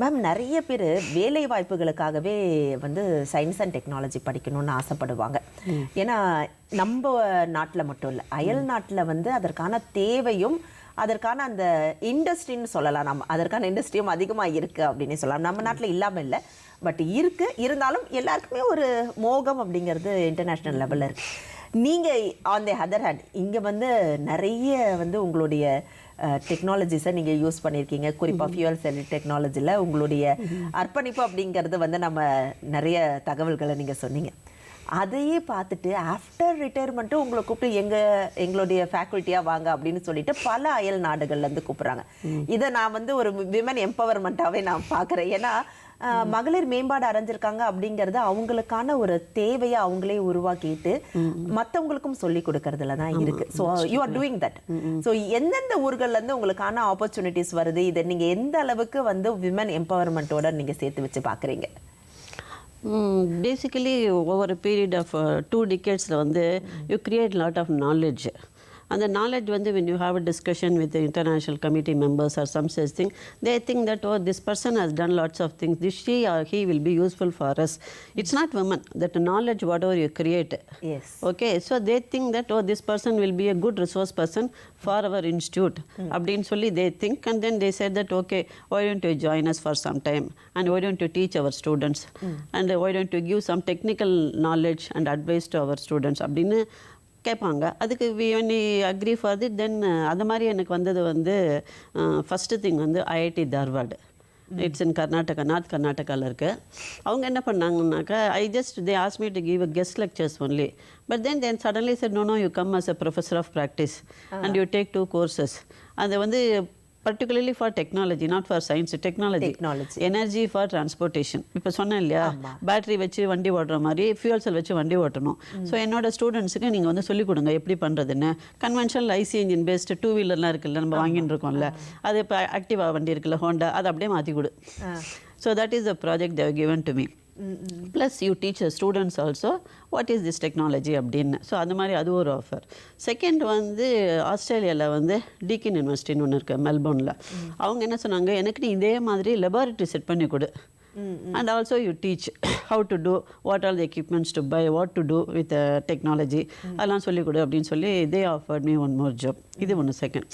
மேம், நிறைய பேர் வேலை வாய்ப்புகளுக்காகவே வந்து சயின்ஸ் அண்ட் டெக்னாலஜி படிக்கணும்னு ஆசைப்படுவாங்க. ஏன்னா நம்ம நாட்டில் மட்டும் இல்லை, அயல் நாட்டில் வந்து அதற்கான தேவையும் அதற்கான அந்த இண்டஸ்ட்ரின்னு சொல்லலாம். நம்ம அதற்கான இண்டஸ்ட்ரியும் அதிகமாக இருக்குது அப்படின்னு சொல்லலாம். நம்ம நாட்டில் இல்லாமல் இல்லை, பட் இருக்குது. இருந்தாலும் எல்லாருக்குமே ஒரு மோகம் அப்படிங்கிறது இன்டர்நேஷ்னல் லெவலில் இருக்குது. நீங்கள் ஆன் தி அதர் ஹேண்ட் இங்கே வந்து நிறைய வந்து உங்களுடைய டெக்னாலஜிஸை நீங்கள் யூஸ் பண்ணியிருக்கீங்க. குறிப்பாக ஃபியூவல் செல் டெக்னாலஜியில் உங்களுடைய அர்ப்பணிப்பு அப்படிங்கிறது வந்து நம்ம நிறைய தகவல்களை நீங்கள் சொன்னீங்க. அதையே பார்த்துட்டு ஆஃப்டர் ரிட்டையர்மெண்ட்டும் உங்களை கூப்பிட்டு எங்களுடைய ஃபேக்கல்ட்டியாக வாங்க அப்படின்னு சொல்லிட்டு பல அயல் நாடுகள்லேருந்து கூப்பிட்றாங்க. இதை நான் வந்து ஒரு விமன் எம்பவர்மெண்ட்டாகவே நான் பார்க்குறேன். ஏன்னா மகளிர் மேம்பாடு அடைஞ்சிருக்காங்க அப்படிங்கிறது அவங்களுக்கான ஒரு தேவையை அவங்களே உருவாக்கிட்டு மற்றவங்களுக்கும் சொல்லி கொடுக்கறதுல தான் இருக்குது. So you are doing that. So எந்தெந்த ஊர்கள்லேருந்து உங்களுக்கான ஆப்பர்ச்சுனிட்டிஸ் வருது, இதை நீங்கள் எந்த அளவுக்கு வந்து விமன் எம்பவர்மெண்ட்டோட நீங்கள் சேர்த்து வச்சு பார்க்குறீங்க? Basically, over a period of 2 decades, you create a lot of knowledge. And the knowledge, when you have a discussion with the international committee members or some such thing, they think that, oh, this person has done lots of things. She or he will be useful for us. It's not women. That knowledge, whatever you create. Yes. Okay. So they think that, oh, this person will be a good resource person for our institute. Abdin they think, and then they said that, okay, why don't you join us for some time? And why don't you teach our students? And why don't you give some technical knowledge and advice to our students? Abdin கேட்பாங்க. அதுக்கு when we agree for it, then அது மாதிரி எனக்கு வந்தது வந்து first thing வந்து IIT Dharwad. It's in Karnataka, north கர்நாடகாவில் இருக்குது. அவங்க என்ன பண்ணாங்கன்னாக்கா, they asked me to give a guest lectures only. But then suddenly said, no, you come as a professor of practice and you take 2 courses. அது வந்து particularly for technology, not for science, technology. Energy for transportation. இப்போ சொன்னேன் இல்லையா, battery வச்சு வண்டி ஓட்டுற மாதிரி fuel cell வச்சு வண்டி ஓட்டணும். ஸோ என்னோட ஸ்டூடெண்ட்ஸுக்கு நீங்கள் வந்து சொல்லிக் கொடுங்க எப்படி பண்ணுறதுன்னு. கன்வென்ஷனல் IC இன்ஜின் பேஸ்டு 2 வீலர்லாம் இருக்குல்ல, நம்ம வாங்கிட்டு இருக்கோம்ல, அது இப்போ ஆக்டிவா வண்டி இருக்குல்ல, ஹோண்டா, அதை அப்படியே மாற்றி கொடு. So that is the project they have given to me. Plus you teach students also what is this technology அப்படின்னு. ஸோ அந்த மாதிரி அது ஒரு ஆஃபர். செகண்ட் வந்து ஆஸ்திரேலியாவில் வந்து டீக்கின் யூனிவர்சிட்டின்னு ஒன்று இருக்குது மெல்போர்னில். அவங்க என்ன சொன்னாங்க, எனக்கு நீ இதே மாதிரி லெபார்ட்டரி செட் பண்ணி கொடு. And also you teach how to do, what all the equipments to buy, what to do with technology, அதெல்லாம் சொல்லிக் கொடு அப்படின்னு சொல்லி they offered me one more job. இது ஒன்று செகண்ட்.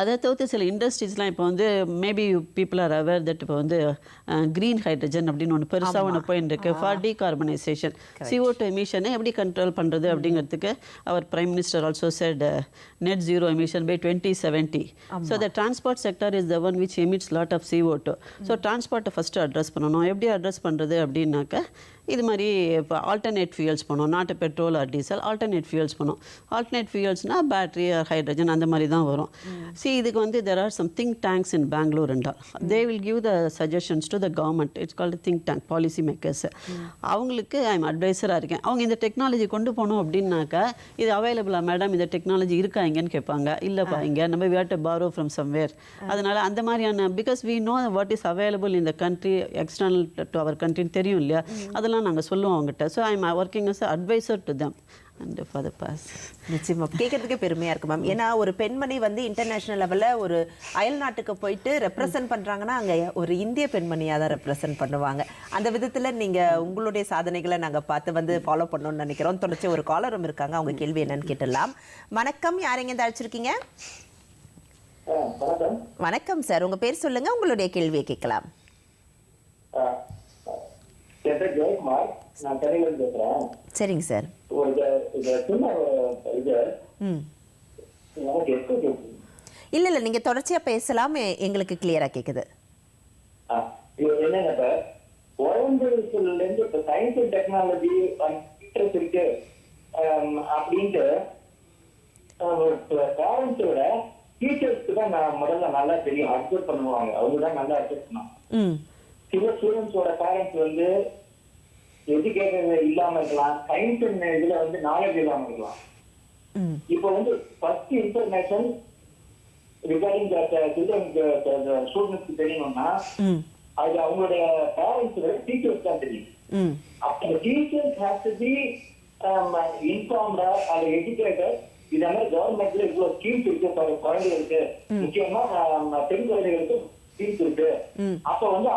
அதை தவிர்த்து சில இண்டஸ்ட்ரீஸ்லாம் இப்போ வந்து maybe people are aware that இப்போ வந்து க்ரீன் ஹைட்ரஜன் அப்படின்னு ஒன்று பெருசாக ஒன்று போயின்னு இருக்கு ஃபார் டீகார்பனைசேஷன். CO2 எமிஷனை எப்படி கண்ட்ரோல் பண்ணுறது அப்படிங்கிறதுக்கு அவர் prime minister also set net zero emission by 2070. So the transport sector is the one which emits lot of CO2. So டிரான்ஸ்போர்ட்டை ஃபஸ்ட்டு அட்ரஸ் பண்ணணும். எப்படி அட்ரஸ் பண்ணுறது அப்படின்னாக்கா, இது மாதிரி இப்போ ஆல்டர்னேட் ஃபியூல்ஸ் பண்ணோம், நாட்டு petrol R diesel, alternate fuels பண்ணோம். ஆல்டர்னேட் ஃபியூல்ஸ்னால் பேட்ரி ஆர் ஹைட்ரஜன் அந்த மாதிரி தான் வரும். See, இதுக்கு வந்து there are some think tanks in Bangalore and all. They will give the suggestions to the government. It's called a think tank, policy makers. அவங்களுக்கு I'm அட்வைசராக இருக்கேன். அவங்க இந்த டெக்னாலஜி கொண்டு போகணும் அப்படின்னாக்கா இது அவைலபிளா மேடம், இந்த டெக்னாலஜி இருக்கா இங்கன்னு கேட்பாங்க. இல்லைப்பா இங்கே நம்ம we have to borrow from somewhere. அதனால அந்த மாதிரியான because we know what is available in the country, external to our country தெரியும் இல்லையா, அதெல்லாம் நாங்கள் சொல்லுவோம் அவங்ககிட்ட. So I'm working as an advisor to them. நிச்சயமா கேட்கறதுக்கே பெருமையா இருக்கு மேம். ஏன்னா ஒரு பெண்மணி வந்து இன்டர்நேஷனல் லெவலில் ஒரு அயல் நாட்டுக்கு போயிட்டு ரெப்ரசன்ட் பண்றாங்கன்னா அங்க ஒரு இந்திய பெண்மணியா தான் ரெப்ரசன்ட் பண்ணுவாங்க. அந்த விதத்துல நீங்க உங்களுடைய சாதனைகளை நாங்க பார்த்து வந்து ஃபாலோ பண்ணணும்னு நினைக்கிறோம். தொடர்ச்சி ஒரு காலரும் இருக்காங்க, அவங்க கேள்வி என்னன்னு கேட்டுடலாம். வணக்கம், யாரைங்க இந்த அழைச்சிருக்கீங்க? வணக்கம் சார், உங்க பேர் சொல்லுங்க, உங்களுடைய கேள்வியை கேட்கலாம். நான் சென்னையில பேசுறேன். சரிங்க சார். இல்ல இல்ல நீங்க தொடர்ச்சியா பேசலாம், எங்களுக்கு கிளியரா கேக்குது. என்னங்க சார், குழந்தைல இருந்து இப்ப சயின்ஸ் அண்ட் டெக்னாலஜி இன்ட்ரெஸ்ட் இருக்கு அப்படின்ட்டு பேரண்ட்ஸோட டீச்சர்ஸ்க்கு தான் நான் முதல்ல நல்லா தெரியும், அப்சர்வ் பண்ணுவாங்க. அவங்க தான் நல்லா அப்சர்வ் பண்ணுவாங்க. சில ஸ்டூடெண்ட்ஸோட பேரண்ட்ஸ் வந்து எஜுகேஷன் இல்லாம இருக்கலாம், சயின்ஸ் இதுல வந்து நாலேஜ் இல்லாம இருக்கலாம். இப்போ வந்து ஃபர்ஸ்ட் இன்ஃபர்மேஷன் ரிகார்டிங் சில்ட்ரன் ஸ்டூடெண்ட்ஸ்க்கு தெரியணும்னா அது அவங்களுடைய பேரண்ட்ஸ் டீச்சர்ஸ் தான் தெரியும். அப்ப டீச்சர்ஸ் ஹேஸ் டு பி இன்ஃபார்ம்டா அது எஜுகேட்டட். இத மாதிரி கவர்மெண்ட்ல இவ்வளவு ஸ்கீம்ஸ் இருக்கு குழந்தைகளுக்கு, முக்கியமா பெண் குழந்தைகளுக்கு ஸ்கீம்ஸ் இருக்கு. அப்ப வந்து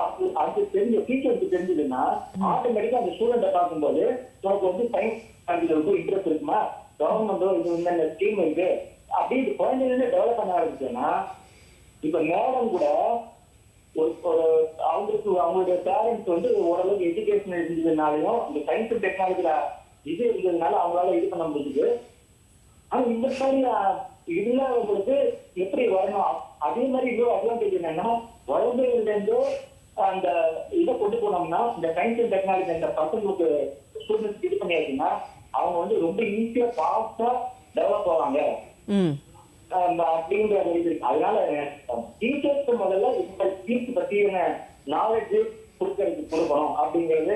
அது தெரிஞ்ச டீச்சருக்கு தெரிஞ்சதுன்னா ஆட்டோமேட்டிக்கா அந்த ஸ்டூடெண்ட்டை பார்க்கும்போது உனக்கு வந்து சயின்ஸ் இன்ட்ரெஸ்ட் இருக்குமா, கவர்மெண்டோ இது இந்த ஸ்கீம் இருக்கு அப்படி குழந்தைகளே டெவலப் பண்ண ஆரம்பிச்சோன்னா, இப்ப மேடம் கூட அவங்களுக்கு அவங்களுடைய பேரண்ட்ஸ் வந்து ஓரளவுக்கு எஜுகேஷன் இருந்ததுனாலையும் இந்த சயின்ஸ் அண்ட் டெக்னாலஜில இது இருந்ததுனால அவங்களால இது பண்ண முடியுது. ஆனா இந்த மாதிரி இதுல உங்களுக்கு எப்படி வரணும்? அதே மாதிரி இன்னொரு அட்வான்டேஜ் என்னன்னா, குழந்தைகள்ல இருந்து அந்த இதை கொண்டு போனோம்னா இந்த சயின்ஸ் அண்ட் டெக்னாலஜி அந்த பசங்களுக்கு ஸ்டூடெண்ட்ஸ் இது பண்ணியாச்சுன்னா அவங்க வந்து ரொம்ப ஈஸியா ஃபாஸ்டா டெவலப் ஆவாங்க அப்படிங்கிற இது இருக்கு. அதனால டீச்சர்ஸ்க்கு முதல்ல இந்த ஸ்கீம்ஸ் பத்தியான நாலேஜ் கொடுக்கணும் அப்படிங்கிறது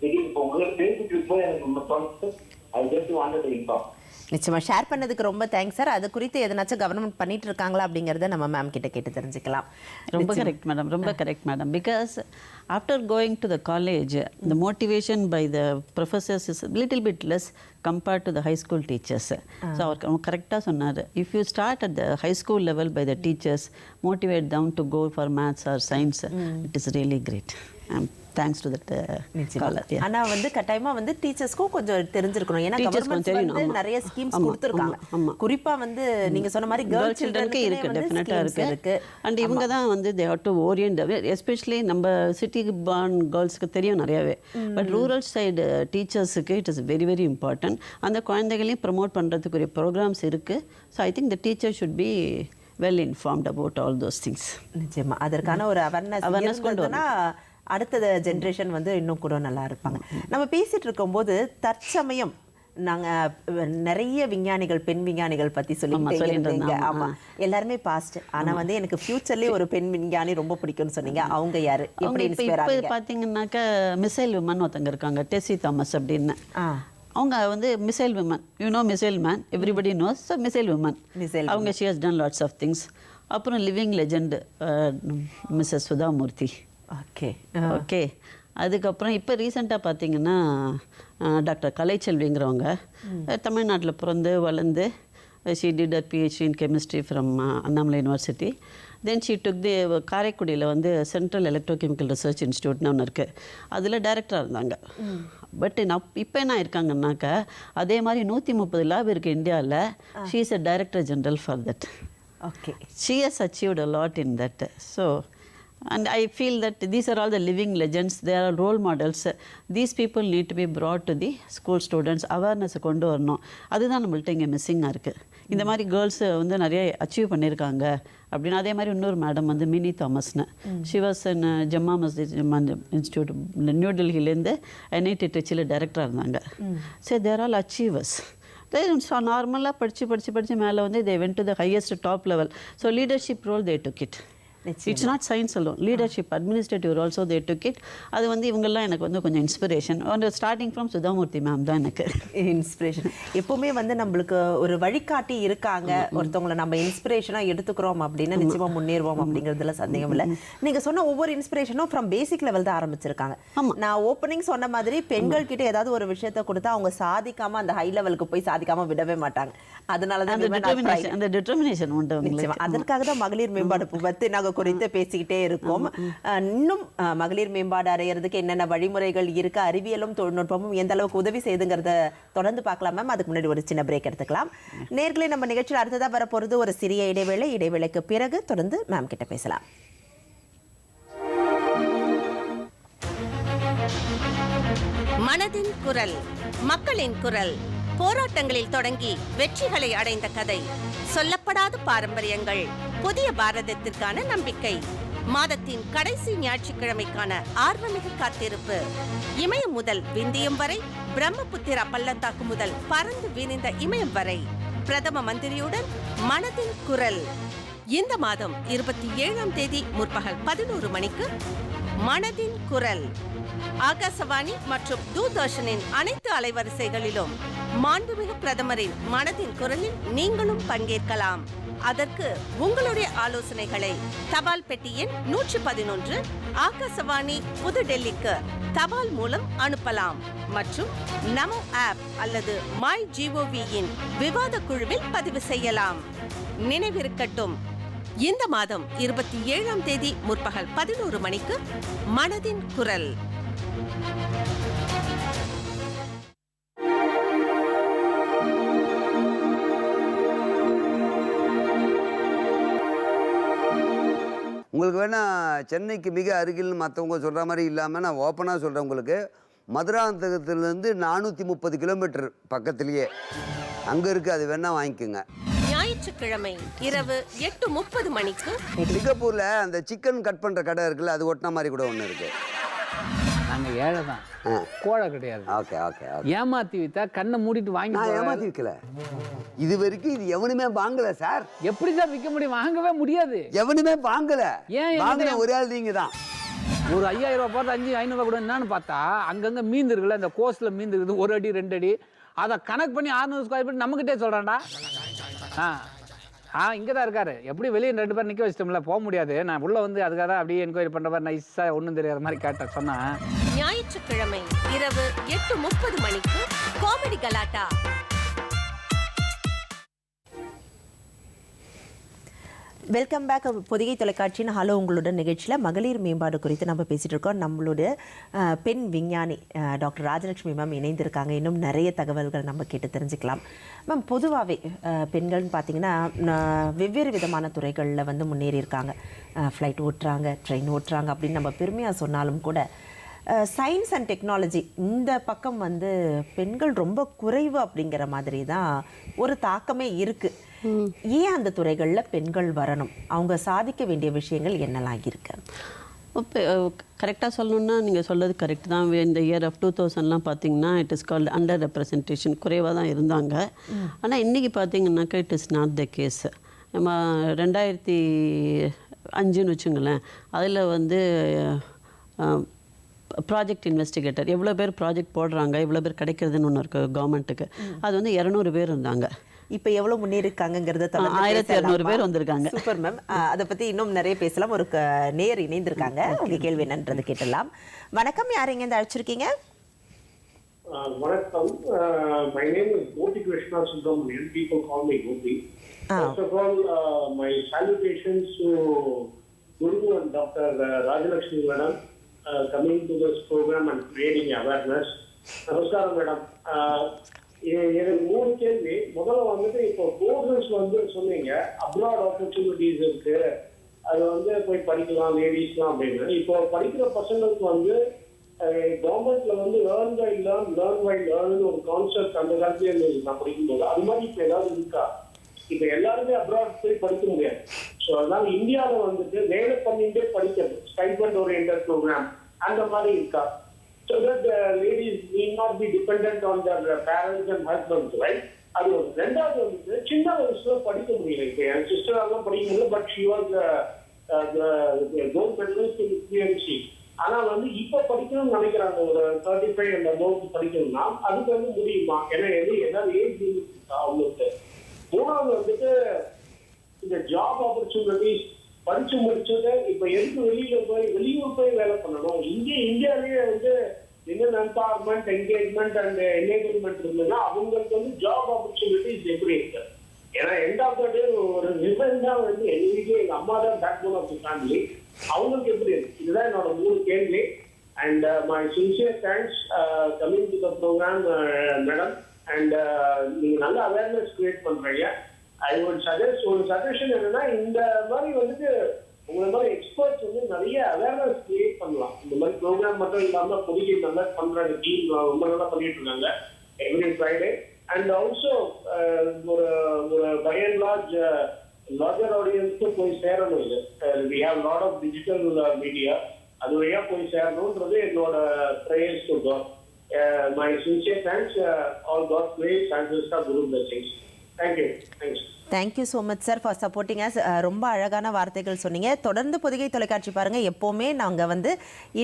இது. இப்போ உங்களுக்கு பேசிட்டு இருக்கும்போது எனக்கு I just wanted to inform. நிச்சயமா ஷேர் பண்ணதுக்கு ரொம்ப தேங்க்ஸ் சார். அது குறித்து எதனாச்சும் கவர்மெண்ட் பண்ணிட்டு இருக்காங்களா அப்படிங்கறத நம்ம மேம் கிட்ட கேட்டு தெரிஞ்சுக்கலாம். ரொம்ப கரெக்ட் மேடம், ரொம்ப correct madam. Because after going to the college the motivation by the professors is a little bit less compared to the high school teachers. So அவர் கரெக்டாக சொன்னார், if you start at the high school level by the teachers, motivate them to go for maths or science, it is really great. Thanks to that caller. ஆனா வந்து கட்டாயமா வந்து டீச்சர்ஸ்க்கும் கொஞ்சம் தெரிஞ்சிருக்கணும். ஏன்னா government வந்து நிறைய ஸ்கீம்ஸ் கொடுத்திருக்காங்க. குறிப்பா வந்து நீங்க சொன்ன மாதிரி கேர்ள் சில்ட்ரனுக்கு இருக்கு, டெஃபினட்டா இருக்கு. அண்ட் இவங்க தான் வந்து they have to orient, especially நம்ம சிட்டி பார்ன் கேர்ள்ஸ்க்கு தெரியும் நிறையவே. பட் ரூரல் சைடு டீச்சர்ஸுக்கு it is very very important. அந்த குழந்தைகளையும் ப்ரமோட் பண்ணுறதுக்குரிய ப்ரோக்ராம்ஸ் இருக்கு. So I think the teacher should be well informed about all those things. நிச்சயமா அதற்கான ஒரு அவேர்னஸ் கொண்டு வந்தா அடுத்த ஜென்ரேஷன் வந்து இன்னும் கூட நல்லா இருப்பாங்க. நம்ம பேசிட்டு இருக்கும்போது தற்சமயம் நாங்க நிறைய விஞ்ஞானிகள், பெண் விஞ்ஞானிகள் பத்தி சொல்லிட்டு ஆமா எல்லாருமே பாஸ்ட். ஆனா வந்து எனக்கு ஃபியூச்சர்லயே ஒரு பெண் விஞ்ஞானி ரொம்ப பிடிக்கும்னு சொன்னீங்க. அவங்க யாரு, எப்படி இன்ஸ்பயர் ஆனீங்க? இப்போ பாத்தீங்கன்னாக்கா மிசைல் விமன் ஒருத்தங்க இருக்காங்க, டெசி தாமஸ் அப்படின்னு. அவங்க வந்து missile women, missile man everybody knows. So missile women அவங்க, she has done lots of things. அப்புறம் living legend Mrs Sudha Murthy. Okay அதுக்கப்புறம் இப்போ ரீசெண்டாக பார்த்தீங்கன்னா டாக்டர் கலைச்செல்விங்கிறவங்க தமிழ்நாட்டில் பிறந்து வளர்ந்து she did a PhD in chemistry from Annamalai university. Then she took the காரைக்குடியில் வந்து சென்ட்ரல் எலக்ட்ரோகெமிக்கல் ரிசர்ச் இன்ஸ்டியூட்னு ஒன்று இருக்குது, அதில் டைரக்டராக இருந்தாங்க. பட் இப்போ என்ன இருக்காங்கன்னாக்கா அதே மாதிரி 130 லேப் இருக்குது இந்தியாவில். She is a director general for that. Okay, she has achieved a lot in that. So and I feel that these are all the living legends, they are role models. These people need to be brought to the school students, awareness கொண்டு வரணும். அதுதான் நம்மள்ட்ட இங்கே மிஸ்ஸிங்காக இருக்குது. இந்த மாதிரி girls வந்து நிறைய அச்சீவ் பண்ணியிருக்காங்க அப்படின்னு. அதே மாதிரி இன்னொரு மேடம் வந்து மினி தாமஸ்னு, she was in Jama Masjid Institute New டெல்லியிலேருந்து NIT திருச்சியில் டைரக்டராக இருந்தாங்க. So they're all achievers. நார்மலாக படித்து மேலே வந்து they went to the highest top level. So leadership role they took it. It's not science alone. Leadership, administrative also they took it. அது வந்து இவங்கெல்லாம் எனக்கு வந்து கொஞ்சம் inspiration. Starting from Sudha Murthy ma'am தான் எனக்கு இன்ஸ்பிரேஷன். எப்பவுமே வந்து நம்மளுக்கு ஒரு வழிகாட்டி இருக்காங்க, ஒருத்தவங்களை நம்ம இன்ஸ்பிரேஷனாக எடுத்துக்கிறோம் அப்படின்னா நிச்சயமா முன்னேறுவோம் அப்படிங்கிறதுல சந்தேகம் இல்லை. நீங்க சொன்ன ஒவ்வொரு இன்ஸ்பிரேஷனும் ஃப்ரம் பேசிக் லெவல் தான் ஆரம்பிச்சிருக்காங்க. நான் ஓப்பனிங் சொன்ன மாதிரி பெண்கள் கிட்ட ஏதாவது ஒரு விஷயத்தை கொடுத்தா அவங்க சாதிக்காம அந்த ஹை லெவலுக்கு போய் சாதிக்காம விடவே மாட்டாங்க. அதனாலதான் அந்த டிட்டர்மினேஷன் உண்டு. அதற்காக தான் மகளிர் மேம்பாடு பத்தி நாங்கள் குறித்து பேசிக்கிட்டே இருக்கோம். இன்னும் மகளிர் மேம்பாடு அடையிறதுக்கு என்னென்ன வழிமுறைகள் இருக்கு, அறிவியலும் தொழில்நுட்பமும் எந்த அளவுக்கு உதவி செய்யுதுங்கிறத தொடர்ந்து பார்க்கலாம் மேம். அதுக்கு முன்னாடி ஒரு சின்ன பிரேக் எடுத்துக்கலாம். நேர்களே, நம்ம நிகழ்ச்சியில் அடுத்ததாக வரப்போறது ஒரு சிறிய இடைவேளைக்கு பிறகு தொடர்ந்து மேம் கிட்ட பேசலாம். மனதின் குரல், மக்களின் குரல். போராட்டங்களில் தொடங்கி வெற்றிகளை அடைந்த கதை, சொல்லப்படாத பாரம்பரியங்கள், புதிய பாரதத்திற்கான நம்பிக்கை. மாதத்தின் கடைசி ஞாயிற்றுக்கிழமைக்கான ஆர்வமிகு காத்திருப்பு. இமயம் முதல் விந்தியம் வரை, பிரம்மபுத்திரா பள்ளத்தாக்கு முதல் பறந்து விரிந்த இமயம் வரை, பிரதம மந்திரியுடன் மனதின் குரல். இந்த மாதம் 27ஆம் தேதி முற்பகல் 11 மணிக்கு மனதின் குரல். ஆகாசவாணி மற்றும் தூர்தர்ஷனின் அனைத்து அலைவரிசைகளிலும் மாண்புமிகு பிரதமரின் மனதின் குரலில் நீங்களும் பங்கேற்கலாம். அதற்கு உங்களுடைய ஆலோசனைகளை தபால் பெட்டி எண் 111 ஆகாசவாணி புதுடெல்லிக்கு தபால் மூலம் அனுப்பலாம். மற்றும் நமோ ஆப் அல்லது மை GOVயின் விவாத குழுவில் பதிவு செய்யலாம். நினைவிருக்கட்டும், இந்த மாதம் 27ஆம் தேதி முற்பகல் 11 மணிக்கு மனதின் குரல். உங்களுக்கு வேணால் சென்னைக்கு மிக அருகில் மற்றவங்க சொல்கிற மாதிரி இல்லாமல் நான் ஓப்பனாக சொல்கிறேன். உங்களுக்கு மதுராந்தகத்துலேருந்து 430 கிலோமீட்டர் பக்கத்துலேயே அங்கே இருக்குது. அது வேணால் வாங்கிக்கோங்க. ஞாயிற்றுக்கிழமை இரவு 8:30 மணிக்கு சிங்கப்பூரில் அந்த சிக்கன் கட் பண்ணுற கடை இருக்குல்ல, அது ஒட்டின மாதிரி கூட ஒன்று இருக்குது. நாங்கள் ஏழை தான், கோழை கிடையாது. Okay okay. ஏமாத்தி வித்தா கண்ணை மூடிட்டு வாங்கி. நான் ஏமாத்தி விற்கல, இது வரைக்கும் இது எவனுமே வாங்கல சார். எப்படி சார் விற்க முடியும்? வாங்கவே முடியாது, எவனுமே வாங்கல. ஏன் வாங்கின ஒரே ஆள் நீங்க தான். ஒரு 5000 ரூபா போட்டு 500 ரூபா கூட என்னன்னு பார்த்தா அங்கங்க மீந்து இருக்குல்ல, இந்த கோஸ்ட்ல மீந்து இருக்குது 1 அடி 2 அடி, அதை கனெக்ட் பண்ணி 600 ஸ்கொயர் ஃபீட் நம்மகிட்டே சொல்றான்டா. இங்கே தான் இருக்காரு. எப்படி வெளியே 2 பேர் நிற்க வச்சிட்டோம்ல, போக முடியாது. நான் உள்ள வந்து அதுக்காக தான் அப்படியே என்கொயரி பண்ணுற மாதிரி நைஸாக ஒன்றும் தெரியாத மாதிரி கேட்டேன் சொன்னேன். ஞாயிற்றுக்கிழமை இரவு 8:30 மணிக்கு காமெடி கலாட்டா. Welcome back. பொதிகை தொலைக்காட்சியின் ஹலோ உங்களுடன் நிகழ்ச்சியில் மகளிர் மேம்பாடு குறித்து நம்ம பேசிகிட்டு இருக்கோம். நம்மளுடைய பெண் விஞ்ஞானி டாக்டர் ராஜலட்சுமி மேம் இணைந்திருக்காங்க. இன்னும் நிறைய தகவல்கள் நம்ம கேட்டு தெரிஞ்சுக்கலாம். மேம், பொதுவாகவே பெண்கள்னு பார்த்தீங்கன்னா வெவ்வேறு விதமான துறைகளில் வந்து முன்னேறியிருக்காங்க. ஃப்ளைட் ஓட்டுறாங்க, ட்ரெயின் ஓட்டுறாங்க அப்படின்னு நம்ம பெருமையாக சொன்னாலும் கூட சயின்ஸ் அண்ட் டெக்னாலஜி இந்த பக்கம் வந்து பெண்கள் ரொம்ப குறைவு அப்படிங்கிற மாதிரி தான் ஒரு தாக்கமே இருக்குது. ஏன் அந்த துறைகளில் பெண்கள் வரணும்? அவங்க சாதிக்க வேண்டிய விஷயங்கள் என்னெல்லாம் இருக்கு? இப்போ கரெக்டாக சொல்லணுன்னா நீங்கள் சொல்கிறது கரெக்ட் தான். இந்த இயர் ஆஃப் 2000லாம் பார்த்தீங்கன்னா it is called under representation, குறைவாக தான் இருந்தாங்க. ஆனால் இன்றைக்கி பார்த்தீங்கன்னாக்கா it is not the case. நம்ம 2005ன்னு வச்சுங்களேன், அதில் வந்து ப்ராஜெக்ட் இன்வெஸ்டிகேட்டர் எவ்வளோ பேர் ப்ராஜெக்ட் போடுறாங்க, எவ்வளோ பேர் கிடைக்கிறதுன்னு ஒன்று இருக்குது கவர்மெண்ட்டுக்கு. அது வந்து 200 பேர் இருந்தாங்க. இப்போ எவ்வளோ முன்னேறிருக்காங்கிறத 1200 பேர் வந்திருக்காங்க. Super ma'am. அதை பற்றி இன்னும் நிறைய பேசலாம். ஒரு நேர் இணைந்திருக்காங்க. உங்கள் கேள்வி என்னன்றது கேட்டலாம். வணக்கம், யார் எங்கேருந்து அழைச்சிருக்கீங்க? வணக்கம். My name is Gopi Krishna Subramanian. People call me Gopi. First of all, my salutations to Guru and Dr. Rajalakshmi madam coming to this program and creating awareness. Namaskaram madam. எனக்கு 3 கேள்வி. முதல்ல வந்துட்டு இப்போ கோர்சஸ் வந்து சொன்னீங்க abroad opportunities இருக்கு, அது வந்து போய் படிக்கலாம் லேடிஸ்லாம் அப்படின்னு. இப்போ படிக்கிற பசங்களுக்கு வந்து கவர்மெண்ட்ல வந்து லேர்ன் பை லேர்ன் ஒரு கான்செப்ட் அந்த காலத்துல இருந்தது நான் படிக்கும்போது. அது மாதிரி இப்போ ஏதாவது இருக்கா? இப்போ எல்லாருமே அப்ராட் போய் படிக்க முடியாது. ஸோ அதனால இந்தியாவில் வந்துட்டு வேலை பண்ணிட்டே படிக்கிறது ஸ்டைபண்ட் ஓரியன்டட் ப்ரோக்ராம் அந்த மாதிரி இருக்கா? So that ladies need not be dependent on their parents and husbands, right? அது ஒரு. ரெண்டாவது வந்து சின்ன வயசுல படிக்க முடியல. இப்ப என் சிஸ்டர் படிக்க முடியல, but she was gold medalist in PMC. ஆனா வந்து இப்ப படிக்கணும்னு நினைக்கிறாங்க, ஒரு 35 அந்த கோல்ட் படிக்கணும்னா அதுக்கு வந்து முடியுமா? ஏன்னா ஏதாவது ஏஜ் அவங்களுக்கு. மூணாவது வந்துட்டு இந்த ஜாப் ஆப்பர்ச்சுனிட்டிஸ் படிச்சு முடிச்சது இப்ப எதுக்கு வெளியூர் போய் வேலை பண்ணணும்? இந்தியாலேயே வந்து இன்னும் எம்பவர்மெண்ட், என்கேஜ்மெண்ட் அண்ட் எனேபிள்மெண்ட் இருந்ததுன்னா அவங்களுக்கு வந்து ஜாப் ஆப்பர்ச்சுனிட்டிஸ் எப்படி இருக்கு? ஏன்னா எண்ட் ஆஃப் த டே ஒரு விமன் தான் வந்து எங்க வீட்லயே எங்க அம்மா தான் backbone of the family. அவங்களுக்கு எப்படி இருக்கு? இதுதான் என்னோட 3 கேள்வி. And my sincere thanks coming to the programme madam. And நீங்க நல்ல அவேர்னஸ் கிரியேட் பண்றீங்க. ஐ வுட் சஜஸ்ட், ஒரு சஜஷன் என்னன்னா, இந்த மாதிரி வந்துட்டு உங்களை மாதிரி எக்ஸ்பர்ட்ஸ் வந்து நிறைய அவேர்னஸ் கிரியேட் பண்ணலாம். இந்த மாதிரி ப்ரோக்ராம் மட்டும் இல்லாம பொதுக்கை நல்லா பண்றாங்க, டீம் ரொம்ப நல்லா பண்ணிட்டு இருக்காங்க எவ்ரி ஃப்ரைடே. அண்ட் ஆல்சோ ஒரு பை அண்ட் லார்ஜர் ஆடியன்ஸ்க்கு போய் சேரணும். இது we have lot of digital media, அது வழியா போய் சேரணும்ன்றது என்னோட prayers to God. My sincere thanks. All God grace and guru blessings. Thank you. Thanks. Thank you so much sir for supporting us. ரொம்ப அழகான வார்த்தைகள் சொன்னீங்க. தொடர்ந்து பொதிகை தொலைக்காட்சி பாருங்கள். எப்போவுமே நாங்கள் வந்து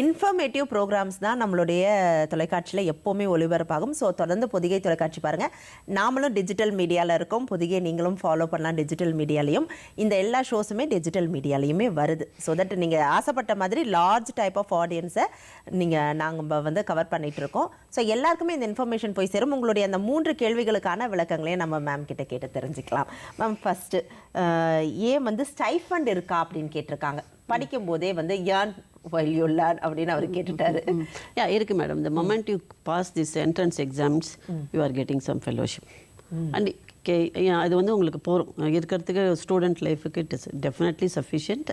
இன்ஃபர்மேட்டிவ் ப்ரோக்ராம்ஸ் தான் நம்மளுடைய தொலைக்காட்சியில் எப்போவுமே ஒளிபரப்பாகும். ஸோ தொடர்ந்து பொதிகை தொலைக்காட்சி பாருங்கள். நாமளும் டிஜிட்டல் மீடியாவில் இருக்கோம். பொதிகை நீங்களும் ஃபாலோ பண்ணலாம் டிஜிட்டல் மீடியாலையும். இந்த எல்லா ஷோஸுமே டிஜிட்டல் மீடியாலையுமே வருது. ஸோ தட் நீங்கள் ஆசைப்பட்ட மாதிரி லார்ஜ் டைப் ஆஃப் ஆடியன்ஸை நாங்கள் வந்து கவர் பண்ணிகிட்ருக்கோம். ஸோ எல்லாருக்குமே இந்த இன்ஃபர்மேஷன் போய் சேரும். உங்களுடைய அந்த 3 கேள்விகளுக்கான விளக்கங்களையும் நம்ம மேம் கிட்ட கேட்டு தெரிஞ்சுக்கலாம். மேம், ஃபஸ்ட்டு ஏன் வந்து ஸ்டைஃபண்ட் இருக்கா அப்படின்னு கேட்டிருக்காங்க. படிக்கும் போதே வந்து ஏர்ன் while you learn அப்படின்னு அவர் கேட்டுட்டாரு. இருக்கு madam. the moment you pass this entrance exams you are getting some fellowship and அது வந்து உங்களுக்கு போகிறோம் இருக்கிறதுக்கு ஸ்டூடெண்ட் லைஃபுக்கு இட் இஸ் டெஃபினெட்லி சஃபிஷியன்ட்.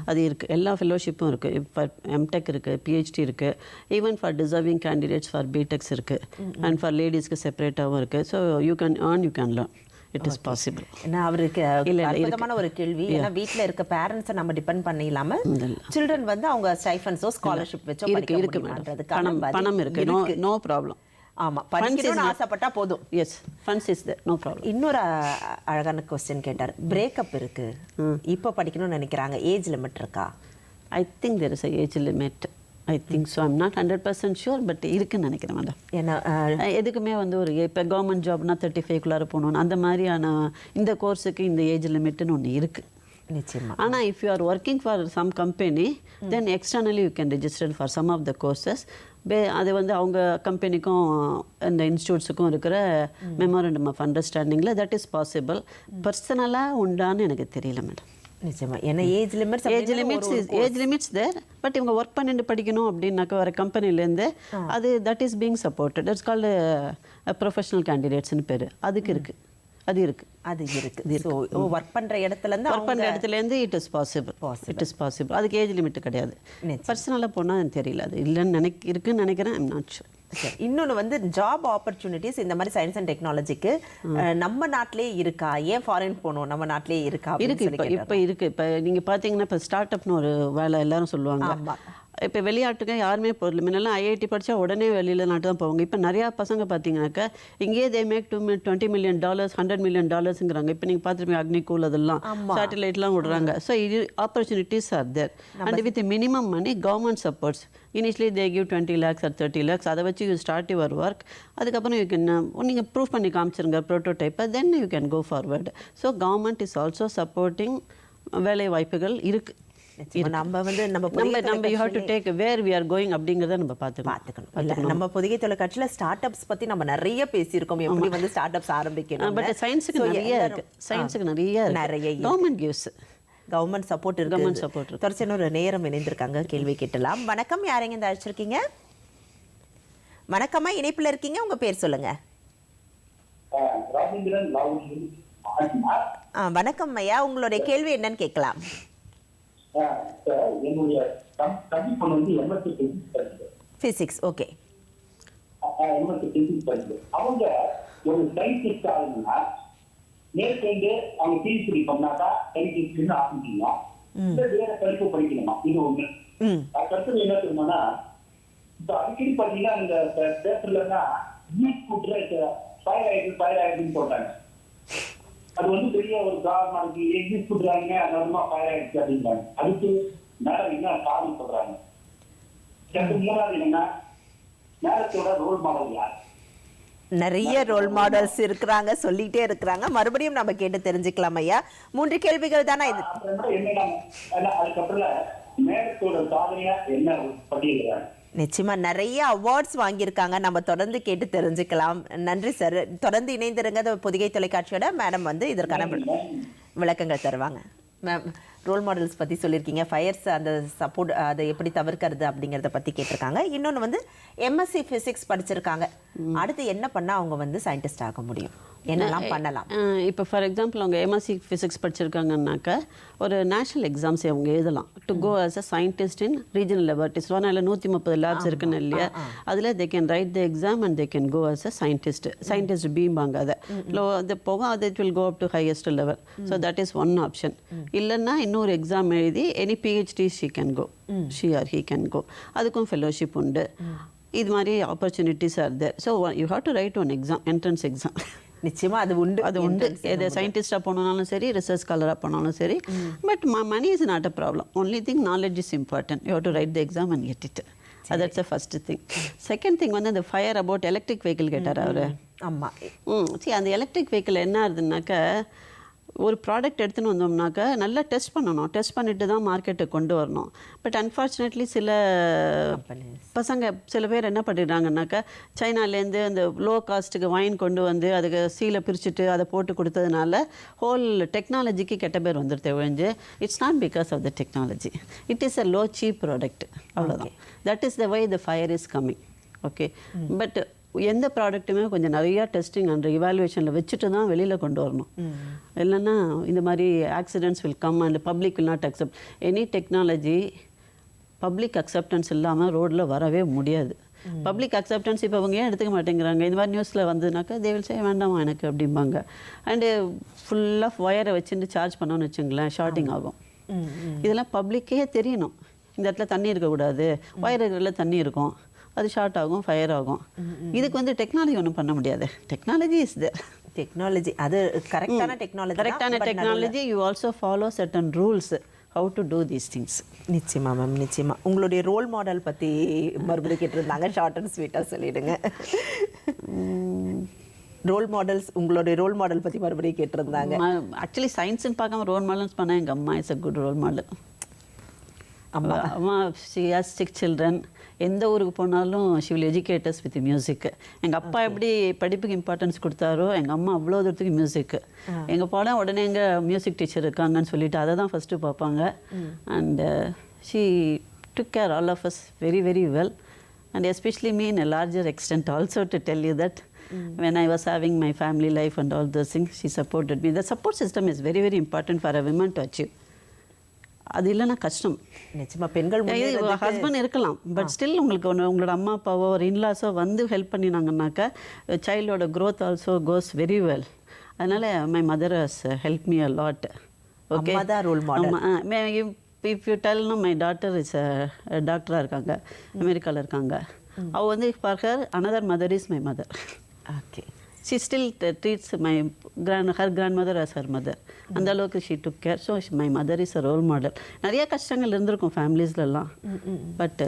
அது இருக்குது. எல்லா ஃபெலோஷிப்பும் இருக்குது. ஃபார் எம்டெக் இருக்குது, பிஹெச்டி இருக்குது, even for deserving candidates for BTechs இருக்குது, அண்ட் ஃபார் லேடிஸ்க்கு செப்பரேட்டாகவும் இருக்குது. So you can earn, you can learn. It is possible. ஏன்னா அவருக்கு அற்புதமான ஒரு கேள்வி. ஏன்னா வீட்டில் இருக்க பேரண்ட்ஸை நம்ம டிபெண்ட் பண்ணி இல்லாமல் சில்ட்ரன் வந்து அவங்க ஸ்டைஃபன்ஸோ ஸ்காலர்ஷிப் வச்சோ இருக்கு மேடம். பணம் இருக்கு. No problem. ஆமா, படிக்கணும்னு ஆசைப்பட்டா போதும். Yes, funds is there, no problem. இன்னொரு அழகான क्वेश्चन கேட்டார். பிரேக்கப் இருக்கு, இப்போ படிக்கணும்னு நினைக்கிறாங்க, ஏஜ் லிமிட் இருக்கா? I think there is a age limit. I think so. I'm not 100% sure, but இருக்குன்னு நினைக்கிறேன் மேடம். ஏன்னா எதுக்குமே வந்து ஒரு இப்போ கவர்மெண்ட் ஜாப்னா 35க்குள்ளார போகணும், அந்த மாதிரியான இந்த கோர்ஸுக்கு இந்த ஏஜ் லிமிட்னு ஒன்று இருக்குது. நிச்சயமா. ஆனால் if you are working for some company then externally you can register for some of the courses. அது வந்து அவங்க கம்பெனிக்கும் இந்த இன்ஸ்டியூட்ஸுக்கும் இருக்கிற மெமோரண்டம் ஆஃப் அண்டர்ஸ்டாண்டிங்கில் தட் இஸ் பாசிபிள். பர்சனலாக உண்டான்னு எனக்கு தெரியல மேடம். நிச்சயமா. ஏன்னா ஏஜ் லிமிட்ஸ் தேர். பட் இவங்க ஒர்க் பண்ணிட்டு படிக்கணும் அப்படின்னாக்கா வர கம்பெனிலேருந்து அது that is being supported. It's called professional கேண்டிடேட்ஸ்னு பேர். அதுக்கு இருக்குது. அது இருக்குது. ஸோ ஒர்க் பண்ணுற இடத்துலேருந்து இட் இஸ் பாசிபிள். அதுக்கு ஏஜ் லிமிட் கிடையாது. பர்சனலாக போனால் தெரியல. அது இல்லைன்னு இருக்குன்னு நினைக்கிறேன். I'm not sure. இன்னொன்று வந்து ஜாப் ஆப்பர்ச்சுனிட்டிஸ் இந்த மாதிரி சயின்ஸ் அண்ட் டெக்னாலஜிக்கு நம்ம நாட்டிலே இருக்கா? ஏன் ஃபாரின் போகணும், நம்ம நாட்டிலே இருக்கா? இருக்குது. இப்போ இருக்குது. இப்போ நீங்கள் பார்த்தீங்கன்னா இப்போ ஸ்டார்ட் அப்னு ஒரு வேலை எல்லாரும் சொல்லுவாங்க. இப்போ வெளிநாட்டுக்கு யாருமே போகல. முன்னெல்லாம் ஐஐடி படித்தா உடனே வெளியில் நாட்டு தான் போவாங்க. இப்போ நிறையா பசங்க பார்த்தீங்கன்னாக்கா இங்கேயே தே மேக் $20 million, $100 million இப்போ நீங்கள் பார்த்துருப்பீங்க அக்னிகூல் அதெல்லாம் சேட்டலைட்லாம் விடுறாங்க. ஸோ இது opportunities are there. And with minimum money government supports. Initially they give 20 lakhs or 30 lakhs. அதை வச்சு யூ ஸ்டார்ட் யுவர் ஒர்க். அதுக்கப்புறம் யூ கேன் நீங்கள் ப்ரூவ் பண்ணி காமிச்சிருங்க ப்ரோட்டோடைப்பை, then you can go forward. So government is also supporting. வேலை வாய்ப்புகள் இருக்குது. நம்ம you have to take where we are going அப்படிங்கிறத நம்ம பார்த்துக்கணும். நம்ம பொதிகை தொலைக்காட்சியில் ஸ்டார்ட் அப்ஸ் பற்றி நம்ம நிறைய பேசியிருக்கோம். எப்படி வந்து ஸ்டார்ட் அப்ஸ் ஆரம்பிக்கணும். பட் சயின்ஸுக்கு நிறைய கவர்மெண்ட் கிவ்ஸ். கவர்மெண்ட் சப்போர்ட் இருக்கு. தொடர்ச்சி ஒரு நேரம் இணைந்திருக்காங்க, கேள்வி கேட்டலாம். வணக்கம், யாரைங்க இந்த அழைச்சிருக்கீங்க? வணக்கம்மா, இணைப்பில் இருக்கீங்க, உங்க பேர் சொல்லுங்க. வணக்கம் ஐயா, உங்களுடைய கேள்வி என்னன்னு கேட்கலாம். என்னுடைய தம்பி பொண்ணு வந்து எம்எஸ்சி பிசிக்ஸ் படிக்குது. Physics, okay. எம்எஸ்சி பிசிக்ஸ் படிக்குது. அவங்க ஒரு சயின்டிஸ்ட் ஆகுதுன்னா மேற்கொண்டு அவங்க பிஹெச்டி பண்ணாக்கா சயின்டிஸ்ட்னு ஆரம்பிக்கணுமா, இந்த வேற படிப்பு படிக்கணுமா? இது ஒண்ணு. அதுக்கடுத்தது என்ன தெரியுமானா, இப்ப அடிக்கடி பாத்தீங்கன்னா இந்த பேப்பர்லன்னா நீட் கூட்டுற ஃபயர் ஆயிடுச்சுன்னு சொல்றாங்க. அது வந்து பெரிய ஒரு காரணம். அதுக்கு எக்ஸிஸ்ட் பண்றாங்க, அதனால ஃபயர் ஆயிடுச்சு அப்படின்றாங்க. அதுக்கு மேடம் என்ன காரணம் சொல்றாங்க? மூணாவது என்னன்னா, நேரத்தோட ரோல் மாடல் யார்? நிறைய ரோல் மாடல்ஸ் இருக்கிறாங்க, சொல்லிட்டே இருக்கிறாங்க. மறுபடியும் நம்ம கேட்டு தெரிஞ்சுக்கலாம் ஐயா. 3 கேள்விகள் தானே இது. அதுக்கப்புறம் நேரத்தோட சாதனையா என்ன பண்ணியிருக்கிறாங்க? நிச்சயமா நிறைய அவார்ட்ஸ் வாங்கியிருக்காங்க. நம்ம தொடர்ந்து கேட்டு தெரிஞ்சுக்கலாம். நன்றி சார். தொடர்ந்து இணைந்திருங்க பொதிகை தொலைக்காட்சியோட. மேடம் வந்து இதற்கான விளக்கங்கள் தருவாங்க. மேம், ரோல் மாடல்ஸ் பற்றி சொல்லியிருக்கீங்க. ஃபயர்ஸ் அந்த சப்போர்ட் அதை எப்படி தவிர்க்கிறது அப்படிங்கிறத பற்றி கேட்டிருக்காங்க. இன்னொன்று வந்து எம்எஸ்சி ஃபிசிக்ஸ் படிச்சிருக்காங்க. அடுத்து என்ன பண்ணால் அவங்க வந்து சயின்டிஸ்ட் ஆக முடியும், என்னெல்லாம் பண்ணலாம்? இப்போ ஃபார் எக்ஸாம்பிள் அவங்க எம்எஸ்சி ஃபிசிக்ஸ் படிச்சிருக்காங்கன்னாக்கா ஒரு நேஷனல் எக்ஸாம்ஸ் அவங்க எழுதலாம் to go as a scientist in regional laboratories. அதனால் 130 லேப்ஸ் இருக்குன்னு இல்லையா, அதில் they can write the exam and they can go as a scientist பீம்பாங்க. அது போக அது it will go up to highest level. So that is one option. இல்லைன்னா இன்னொரு எக்ஸாம் எழுதி any PhD she or he can go. அதுக்கும் fellowship உண்டு. இது மாதிரி opportunities are there. So you have to write one exam, entrance exam. நிச்சயமா அது உண்டு. எது சயின்டிஸ்டாக போனாலும் சரி, ரிசர்ச் ஸ்காலராக போனாலும் சரி. But money is not a problem. Only thing knowledge is important. You have to write the exam and get it. That's the first thing. Second thing வந்து அந்த ஃபயர் அபவுட் எலக்ட்ரிக் வெஹிக்கிள் கேட்டார் அவர். ஆமாம். சரி, அந்த electric vehicle என்ன ஆகுதுன்னாக்கா, ஒரு product எடுத்துன்னு வந்தோம்னாக்கா நல்லா டெஸ்ட் பண்ணணும். டெஸ்ட் பண்ணிட்டு தான் மார்க்கெட்டுக்கு கொண்டு வரணும். பட் அன்ஃபார்ச்சுனேட்லி சில பேர் என்ன பண்ணிடுறாங்கன்னாக்கா, சைனாலேருந்து அந்த லோ காஸ்ட்டுக்கு வைன் கொண்டு வந்து அதுக்கு சீலை பிரிச்சுட்டு அதை போட்டு கொடுத்ததுனால ஹோல் டெக்னாலஜிக்கு கெட்ட பேர் வந்துடுது ஒழிஞ்சு. It's not because of the technology. It is a low cheap product. அவ்வளோதான். That is the why the fire is coming. Okay. But எந்த ப்ராடக்ட்டுமே கொஞ்சம் நிறையா டெஸ்டிங் அண்ட் இவாலுவேஷனில் வச்சுட்டு தான் வெளியில் கொண்டு வரணும். இல்லைன்னா இந்த மாதிரி accidents will come and public will not accept any technology. Public acceptance இல்லாமல் ரோடில் வரவே முடியாது. பப்ளிக் அக்செப்டன்ஸ் இப்போ அவங்க ஏன் எடுத்துக்க மாட்டேங்கிறாங்க? இந்த மாதிரி நியூஸில் வந்ததுனாக்கா தே வில் சே வேண்டாமா எனக்கு அப்படிம்பாங்க. அண்டு ஃபுல்லாக ஒயரை வச்சுட்டு சார்ஜ் பண்ணோன்னு வச்சுங்களேன், ஷார்ட்டிங் ஆகும். இதெல்லாம் பப்ளிக்கே தெரியணும். இந்த இடத்துல தண்ணி இருக்கக்கூடாது, ஒயர் இருக்கிறதுல தண்ணி இருக்கும், அது ஷார்ட் ஆகும், ஃபயர் ஆகும். இதுக்கு வந்து டெக்னாலஜி ஒன்றும் பண்ண முடியாது. Technology is there. டெக்னாலஜி அது கரெக்டான technology. You also follow certain rules how to do these things. நிச்சயமா மேம், நிச்சயமா. உங்களுடைய ரோல் மாடல் பற்றி மறுபடியும் கேட்டிருந்தாங்க. ஷார்ட் அண்ட் ஸ்வீட்டாக சொல்லிடுங்க. உங்களுடைய ரோல் மாடல் பற்றி மறுபடியும் கேட்டிருந்தாங்க. ஆக்சுவலி சயின்ஸ்ன்னு பார்க்காம ரோல் மாடல்ஸ் பண்ணால் எங்கள் அம்மா is a good role model. அம்மா ஷி ஹாஸ் 6 children. எந்த ஊருக்கு போனாலும் she will educate us with music. எங்கள் அப்பா எப்படி படிப்புக்கு இம்பார்ட்டன்ஸ் கொடுத்தாரோ எங்கள் அம்மா அவ்வளோ தூரத்துக்கு மியூசிக்கு. எங்கள் போனால் உடனே எங்கள் மியூசிக் டீச்சர் இருக்காங்கன்னு சொல்லிட்டு அதை தான் ஃபஸ்ட்டு பார்ப்பாங்க. And she took care all of us very very well. And especially me in a larger extent also to tell you that when I was having my family life and all those things, she supported me. The support system is very very important for a woman to achieve. அது இல்லைன்னா கஷ்டம். நிச்சயமாக பெண்கள் husband இருக்கலாம், but still உங்களுக்கு உங்களோட அம்மா அப்பாவோ ஒரு இன்லாஸோ வந்து ஹெல்ப் பண்ணினாங்கன்னாக்கா சைல்டோட growth also goes very well. அதனால் my mother has help me a lot. Okay, role model. If you டெல்னா மை டாட்டர் இஸ் டாக்டராக இருக்காங்க, அமெரிக்காவில் இருக்காங்க. அவள் வந்து for her another mother is my mother. Okay. she still treats her grandmother as her mother. அந்த அளவுக்கு she took care. So my mother is a role model. நிறைய கஷ்டங்கள் இருந்திருக்கும் ஃபேமிலிஸ்லாம், பட்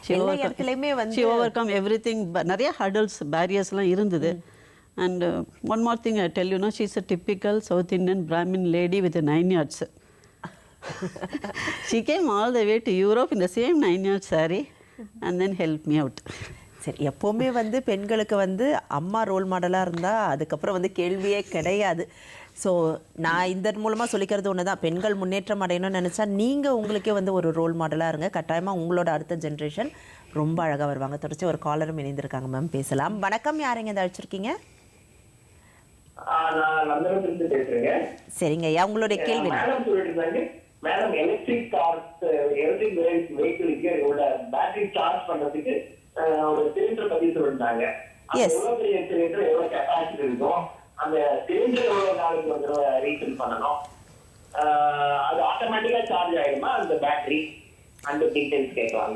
she overcome everything. நிறைய hurdles, barriersலாம் இருந்தது. And one more thing I tell you, she is a typical South Indian Brahmin lady with a 9 yards. She came all the way to Europe in the same 9 yard saree and then helped me out. சரி, எப்போவுமே வந்து பெண்களுக்கு வந்து அம்மா role மாடலாக இருந்தால் அதுக்கப்புறம் வந்து கேள்வியே கிடையாது. ஸோ நான் இந்த மூலமாக சொல்லிக்கிறது ஒன்று தான், பெண்கள் முன்னேற்றம் அடையணும்னு நினச்சா நீங்கள் உங்களுக்கே வந்து ஒரு ரோல் மாடலாக இருங்க. கட்டாயமாக உங்களோட அடுத்த ஜென்ரேஷன் ரொம்ப அழகாக வருவாங்க. தொடர்ச்சி ஒரு காலரும் இணைந்திருக்காங்க மேம், பேசலாம். வணக்கம், யாருங்க இதை அழைச்சிருக்கீங்க? சரிங்க ஐயா, உங்களுடைய கேள்வி. மேடம், எலக்ட்ரிக் கார்ஸ், எலக்ட்ரிக் வெஹிக்கிளுக்கு பேட்டரி சார்ஜ் பண்ணுறதுக்கு ஒரு சிலிண்டர் பத்தி சொல்லிருந்தாங்க. எவ்வளவு பெரிய சிலிண்டர், எவ்வளவு கெப்பாசிட்டி இருக்கும், அந்த சிலிண்டர் எவ்வளவு நாளுக்கு வந்து ரீஃபில் பண்ணணும், அது ஆட்டோமேட்டிக்கா சார்ஜ் ஆயிடுமா அந்த பேட்டரி, அந்த டீடைல்ஸ் கேட்கலாம்.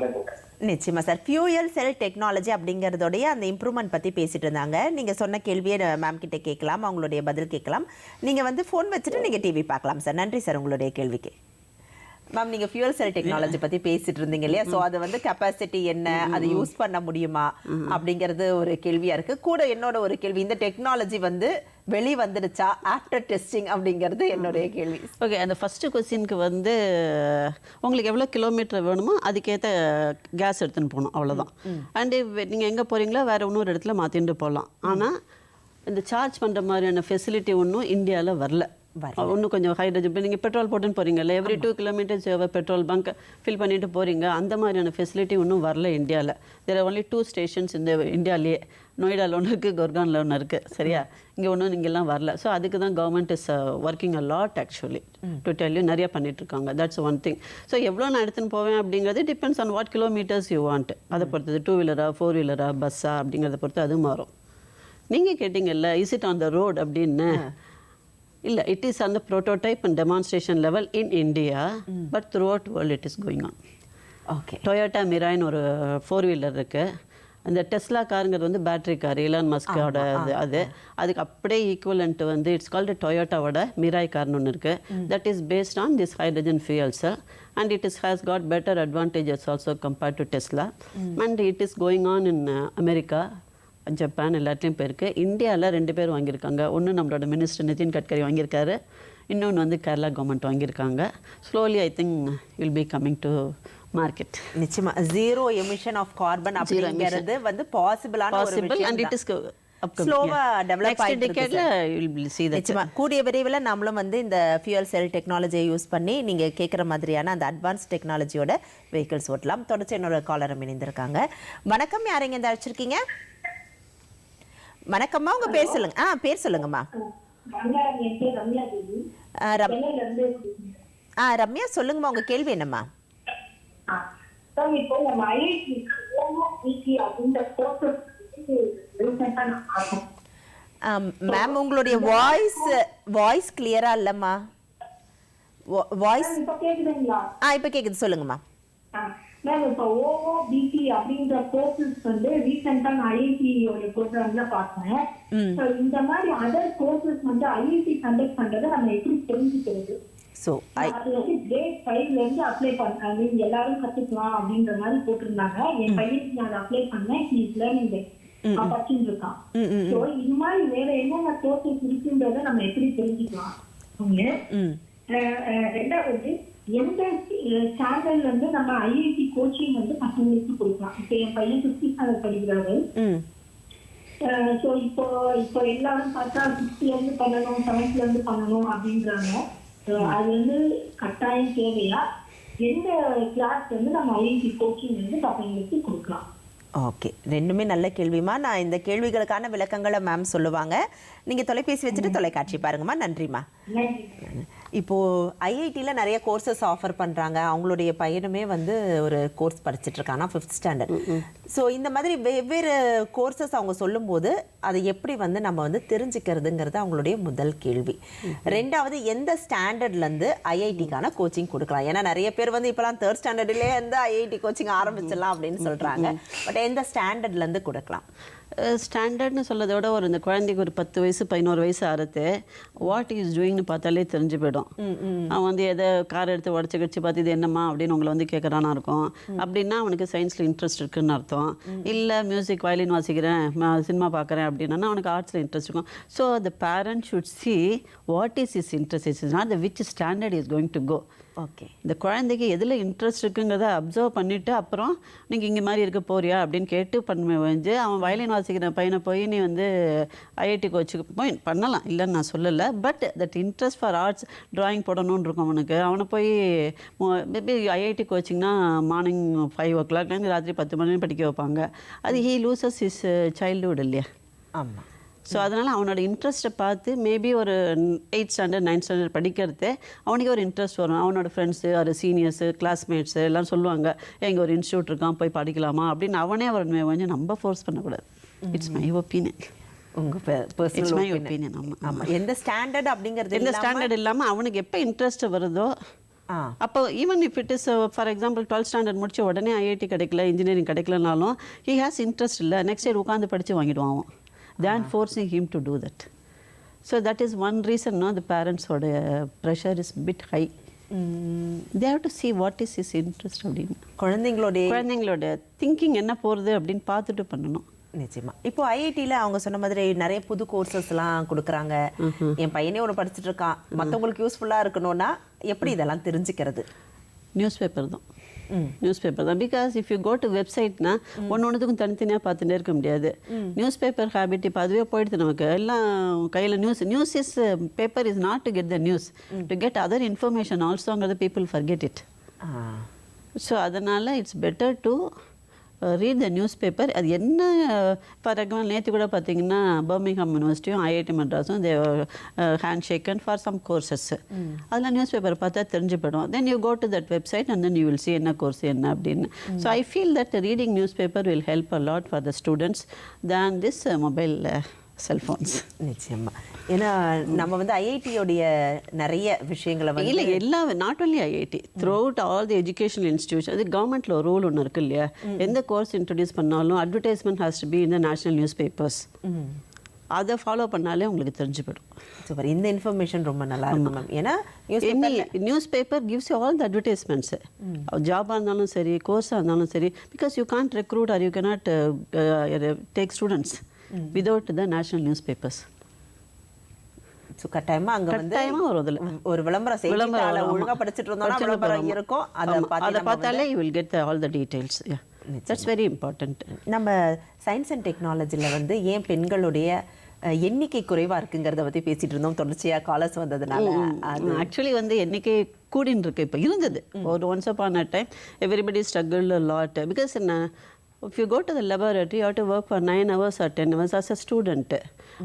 நிச்சயமா சார். ஃபியூயல் செல் டெக்னாலஜி அப்படிங்கிறதோடைய அந்த இம்ப்ரூவ்மெண்ட் பற்றி பேசிட்டு இருந்தாங்க. நீங்கள் சொன்ன கேள்வியை மேம் கிட்ட கேட்கலாம், அவங்களுடைய பதில் கேட்கலாம். நீங்கள் வந்து ஃபோன் வச்சுட்டு நீங்கள் டிவி பார்க்கலாம் சார். நன்றி சார் உங்களுடைய கேள்விக்கு. மேம் நீங்கள் ஃபியூயல் செல் டெக்னாலஜி பற்றி பேசிட்டு இருந்தீங்க இல்லையா? ஸோ அது வந்து கெப்பாசிட்டி என்ன, அதை யூஸ் பண்ண முடியுமா அப்படிங்கிறது ஒரு கேள்வியாக இருக்குது. கூட என்னோட ஒரு கேள்வி, இந்த டெக்னாலஜி வந்து வெளி வந்துடுச்சா ஆஃப்டர் டெஸ்டிங் அப்படிங்கிறது என்னுடைய கேள்வி. ஓகே, அந்த ஃபஸ்ட்டு கொஸ்டினுக்கு வந்து உங்களுக்கு எவ்வளோ கிலோமீட்டர் வேணுமோ அதுக்கேற்ற கேஸ் எடுத்துன்னு போகணும், அவ்வளோதான். அண்டு நீங்கள் எங்கே போகிறீங்களோ வேறு இன்னொரு இடத்துல மாற்றிட்டு போகலாம். ஆனால் இந்த சார்ஜ் பண்ணுற மாதிரியான ஃபெசிலிட்டி ஒன்றும் இந்தியாவில் வரல. இன்னும் கொஞ்சம் ஹைட்ரஜன், இப்போ நீங்கள் பெட்ரோல் போட்டுன்னு போகிறீங்கல்ல, every 2 kilometres petrol bunk fill பண்ணிட்டு போகிறீங்க, அந்த மாதிரியான ஃபெசிலிட்டி ஒன்றும் வரல இந்தியாவில். தேர் ஆர் ஒன்லி 2 ஸ்டேஷன்ஸ் இந்த இந்தியாவிலேயே. நொய்டாவில் ஒன்று இருக்குது, குர்கானில் ஒன்று இருக்குது, சரியா? இங்கே ஒன்றும் இங்கெல்லாம் வரல. ஸோ அதுக்கு தான் government is working a lot actually to tell you, நிறைய பண்ணிட்டுருக்காங்க. That's one thing. ஸோ எவ்வளோ நான் எடுத்துன்னு போவேன் அப்படிங்கிறது depends on what kilometres you want. அதை பொறுத்தது 2 வீலரா 4 வீலரா பஸ்ஸா அப்படிங்கிறத பொறுத்து அது மாறும். நீங்கள் கேட்டிங்கல்ல is it on the road அப்படின்னு. இல்லை, it is on the prototype and demonstration level in India, but throughout world it is going on. Okay. Toyota மிராய்னு ஒரு 4 வீலர் இருக்குது. அந்த டெஸ்லா காருங்கிறது வந்து பேட்ரி கார், இலான் மஸ்கோட அதுக்கு அப்படியே ஈக்குவலண்ட் வந்து இட்ஸ் கால்டு டொயோட்டாவோட மிராய் கார்னு ஒன்று இருக்குது. That is based on this hydrogen fuel cell and it has got better advantages also compared to Tesla. And it is going on in America, Japan, எல்லாத்துலேயும் போயிருக்கு. இந்தியாவில் 2 பேர் வாங்கியிருக்காங்க. ஒன்று நம்மளோட மினிஸ்டர் நிதின் கட்கரி வாங்கியிருக்காரு, இன்னொன்று வந்து கேரளா கவர்மெண்ட் வாங்கியிருக்காங்க. Slowly I think will be coming to market. நிச்சயமா ஜீரோ எமிஷன் ஆஃப் கார்பன் அப்படிங்கிறது வந்து பாசிபிளான ஒரு விஷயம். அண்ட் இட் இஸ் ஸ்லோவா டெவலப் ஆயிட்டு கூடிய விரைவில் நம்மளும் வந்து இந்த ஃபியூயல் செல் டெக்னாலஜியை யூஸ் பண்ணி நீங்கள் கேட்குற மாதிரியான அந்த அட்வான்ஸ் டெக்னாலஜியோட வெஹிக்கிள்ஸ் ஓட்டலாம். தொடர்ச்சி என்னோட காலரும் இணைந்திருக்காங்க. வணக்கம், யாரைங்க இந்த அழைச்சிருக்கீங்க? வணக்கம்மா, உங்க பேர் சொல்லுங்க. பேர் சொல்லுங்கம்மா. ரம்யா, சொல்லுங்கம்மா, உங்க கேள்வி என்னம்மா? மேம் உங்களுடைய வாய்ஸ் கிளியரா இல்லம்மா. வாய்ஸ் இப்ப கேக்குது, சொல்லுங்கம்மா. மேம் இப்போ ஓஓபிடி அப்படின்ற கோர்சஸ் வந்து ரீசெண்டா நான் ஐஐடியோட ப்ரோக்ராம்ல பார்த்தேன். இந்த மாதிரி அதர் கோர்சஸ் வந்து ஐஐடி கண்டக்ட் பண்றதை நம்ம எப்படி தெரிஞ்சுக்கிறது? அது வந்து கிரேட் 5ல இருந்து அப்ளை பண்ண எல்லாரும் கத்துக்கலாம் அப்படின்ற மாதிரி போட்டிருந்தாங்க. என் பையனுக்கு நான் அப்ளை பண்ணேன், ஹீஸ் லேர்னிங் படிச்சுட்டு இருக்கான். ஸோ இது மாதிரி வேற என்னென்ன கோர்சஸ் இருக்குன்றத நம்ம எப்படி தெரிஞ்சுக்கலாம்? ரெண்டாவது, எந்த சேனல்ல இருந்து நம்ம ஐஐடி கோச்சிங் வந்து பசங்களுக்கு கொடுக்கலாம்? இப்ப என் பையன் 5th ஸ்டாண்டர்ட் படிக்கிறாரு. ஸோ இப்போ எல்லாரும் பார்த்தா 6th இருந்து பண்ணணும், 7th இருந்து பண்ணணும் அப்படின்றாங்க. அது வந்து கட்டாயம் தேவையா? எந்த கிளாஸ் வந்து நம்ம ஐஐடி கோச்சிங் வந்து பசங்களுக்கு கொடுக்கலாம்? ஓகே, ரெண்டுமே நல்ல கேள்விமா. நான் இந்த கேள்விகளுக்கான விளக்கங்களை மேம் சொல்லுவாங்க. நீங்கள் தொலைபேசி வச்சுட்டு தொலைக்காட்சி பாருங்கம்மா. நன்றிம்மா. இப்போது ஐஐடியில் நிறைய கோர்சஸ் ஆஃபர் பண்ணுறாங்க. அவங்களுடைய பையனுமே வந்து ஒரு கோர்ஸ் படிச்சுட்டு இருக்காங்க 5th ஸ்டாண்டர்ட். ஸோ இந்த மாதிரி வெவ்வேறு கோர்சஸ் அவங்க சொல்லும்போது அதை எப்படி வந்து நம்ம வந்து தெரிஞ்சுக்கிறதுங்கிறது அவங்களுடைய முதல் கேள்வி. ரெண்டாவது, எந்த ஸ்டாண்டர்ட்லேருந்து ஐஐடிக்கான கோச்சிங் கொடுக்கலாம்? ஏன்னா நிறைய பேர் வந்து இப்போலாம் 3rd ஸ்டாண்டர்ட்லேயே வந்து ஐஐடி கோச்சிங் ஆரம்பிச்சிடலாம் அப்படின்னு சொல்கிறாங்க. பட் எந்த ஸ்டாண்டர்ட்லேருந்து கொடுக்கலாம்? ஸ்டாண்டர்ட்னு சொல்றதை விட ஒரு இந்த குழந்தைக்கு ஒரு 10 வயசு 11 வயசு ஆகிறது வாட் இஸ் டூயிங்னு பார்த்தாலே தெரிஞ்சு போயிடும். அவன் வந்து எதை கார் எடுத்து உடச்சி கடிச்சு பார்த்து இது என்னம்மா அப்படின்னு உங்களை வந்து கேட்குறானா இருக்கும். அப்படின்னா அவனுக்கு சயின்ஸில் இன்ட்ரெஸ்ட் இருக்குன்னு அர்த்தம். இல்லை மியூசிக் வயலின் வாசிக்கிறேன், சினிமா பார்க்குறேன் அப்படின்னா அவனுக்கு ஆர்ட்ஸில் இன்ட்ரெஸ்ட் இருக்கும். So the parent should see what is is interest, is not the which standard is going to go. Okay, இந்த குழந்தைக்கு எதில் இன்ட்ரெஸ்ட் இருக்குங்கிறத அப்சர்வ் பண்ணிவிட்டு அப்புறம் நீங்கள் இங்கே மாதிரி இருக்க போறியா அப்படின்னு கேட்டு பண்ணுமே வந்து அவன் வயலின் வாசிக்கிற பையனை போய் நீ வந்து ஐஐடி கோச்சுக்கு போய் பண்ணலாம், இல்லைன்னு நான் சொல்லலை. But that interest for arts drawing போடணுன்னு இருக்கும் அவனுக்கு. அவனை போய் மேபி ஐஐடி கோச்சிங்னா மார்னிங் 5 o'clock ராத்திரி 10 மணி படிக்க வைப்பாங்க. அது ஹீ லூசஸ் இஸ் சைல்டுஹுட் இல்லையா? ஆமாம். ஸோ அதனால் அவனோட இன்ட்ரெஸ்ட்டை பார்த்து மேபி ஒரு 8th ஸ்டாண்டர்ட் 9th ஸ்டாண்டர்ட் படிக்கிறதே அவனுக்கு ஒரு இன்ட்ரெஸ்ட் வரும். அவனோட ஃப்ரெண்ட்ஸு ஒரு சீனியர்ஸு கிளாஸ்மேட்ஸு எல்லாம் சொல்லுவாங்க, எங்கே ஒரு இன்ஸ்டியூட் இருக்கான் போய் படிக்கலாமா அப்படின்னு அவனே அவனை கொஞ்சம் நம்ம ஃபோர்ஸ் பண்ணக்கூடாது. It's my opinion. It's my opinion. ஆமாம். எந்த ஸ்டாண்டர்ட் அப்படிங்கிறது, எந்த ஸ்டாண்டர்ட் இல்லாமல் அவனுக்கு எப்போ இன்ட்ரெஸ்ட் வருதோ அப்போ even if it is for example 12th standard முடிச்ச உடனே ஐஐடி கிடைக்கல, இன்ஜினியரிங் கிடைக்கலனாலும் ஹி ஹேஸ் இன்ட்ரெஸ்ட் இல்லை, நெக்ஸ்ட் இயர் உட்காந்து படித்து வாங்கிடுவான் than forcing him to do that. So that is one reason the பேரண்ட்ஸோட pressure is bit high. they have to see what is his interest அப்படின்னு குழந்தைங்களோட thinking என்ன போகிறது அப்படின்னு பார்த்துட்டு பண்ணணும். நிச்சயமா. இப்போ ஐஐடியில் அவங்க சொன்ன மாதிரி நிறைய புது கோர்சஸ்லாம் கொடுக்குறாங்க. என் பையனே ஒன்று படிச்சுட்டு இருக்கான், மற்றவங்களுக்கு யூஸ்ஃபுல்லாக இருக்கணும்னா எப்படி இதெல்லாம் தெரிஞ்சுக்கிறது? நியூஸ் பேப்பர் தான். Because if you go to வெப்சைட்னா ஒன்றுத்துக்கும் தனித்தனியாக பார்த்துட்டே இருக்க முடியாது. நியூஸ் பேப்பர் ஹேபிட் இப்போ அதுவே போயிடுது நமக்கு. எல்லாம் கையில் news is paper is not to get the news, to get other information ஆல்சோங்கிறத பீப்புள் ஃபர்கெட் இட். ஸோ அதனால் it's better to read the newspaper. அது என்ன ஃபார் எக்ஸாம்பிள் நேற்று கூட பார்த்தீங்கன்னா பர்மிங்ஹாம் யூனிவர்சிட்டியும் ஐஐடி மெட்ராஸும் they hand shaken for some courses. அதில் நியூஸ் பேப்பர் பார்த்தா தெரிஞ்சு போயிடும். Then you go to that website and then you will see என்ன கோர்ஸ் என்ன அப்படின்னு. So I feel that reading news paper will help a lot for the students than this mobile cellphones. நிச்சயமா. ஏன்னா நம்ம வந்து ஐஐடியோடைய நிறைய விஷயங்களை வந்து இல்லை எல்லாம் not only IIT through out all the educational institution. அது கவர்மெண்ட்டில் ஒரு ரூல் ஒன்று இருக்கு இல்லையா, எந்த கோர்ஸ் இன்ட்ரடியூஸ் பண்ணாலும் advertisement has to be in the national news papers. அதை ஃபாலோ பண்ணாலே உங்களுக்கு தெரிஞ்சு போயிடும். சூப்பர். இந்த இன்ஃபர்மேஷன் ரொம்ப நல்லா இருக்கும் மேம். ஏன்னா newspaper gives you all the advertisements. ஜாபாக இருந்தாலும் சரி, கோர்ஸாக இருந்தாலும் சரி, because you can't recruit or you cannot take students without the national newspapers. So கட்டாயமாக அங்கே வந்து ஒரு விளம்பரம் செய்தித்தாளை ஒழுங்காக படிச்சுட்டு இருந்தோம்னா விளம்பரம் இருக்கும். அதை பார்த்தாலே you will get all the details. Yeah, that's very important. நம்ம சயின்ஸ் அண்ட் டெக்னாலஜியில் வந்து ஏன் பெண்களுடைய எண்ணிக்கை குறைவாக இருக்குங்கிறத பற்றி பேசிகிட்டு இருந்தோம், தொடர்ச்சியாக காலர்ஸ் வந்ததுனால. ஆக்சுவலி வந்து எண்ணிக்கை கூடின்னு இருக்கு. இப்போ இருந்தது ஒரு once upon a time everybody struggle a lot because if you go to the laboratory, you have to work for 9 hours or 10 hours as a student.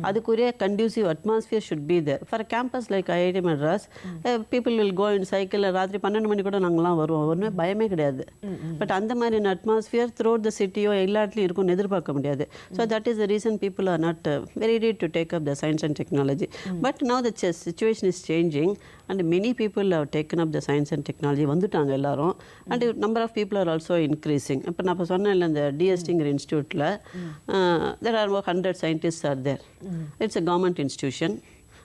அதுக்குரிய conducive atmosphere should be there. For a campus like IIT Madras, people will go in cycle. ராத்திரி 12 மணி கூட நாங்களாம் வருவோம், ஒன்றுமே பயமே கிடையாது. But அந்த மாதிரி அட்மாஸ்பியர் த்ரூ த சிட்டியோ எல்லா இடத்துலையும் இருக்கும்னு எதிர்பார்க்க முடியாது. So that is the reason people are not very ready to take up the science and technology. But now the situation is changing and many people have taken up the science and technology. வந்துட்டாங்க எல்லாரும். and number of people are also increasing. இப்போ நான் இப்போ சொன்னேன்ல இந்த டிஎஸ்டிங்கிற இன்ஸ்டியூட்டில் there are 100 scientists are there. It's a government institution.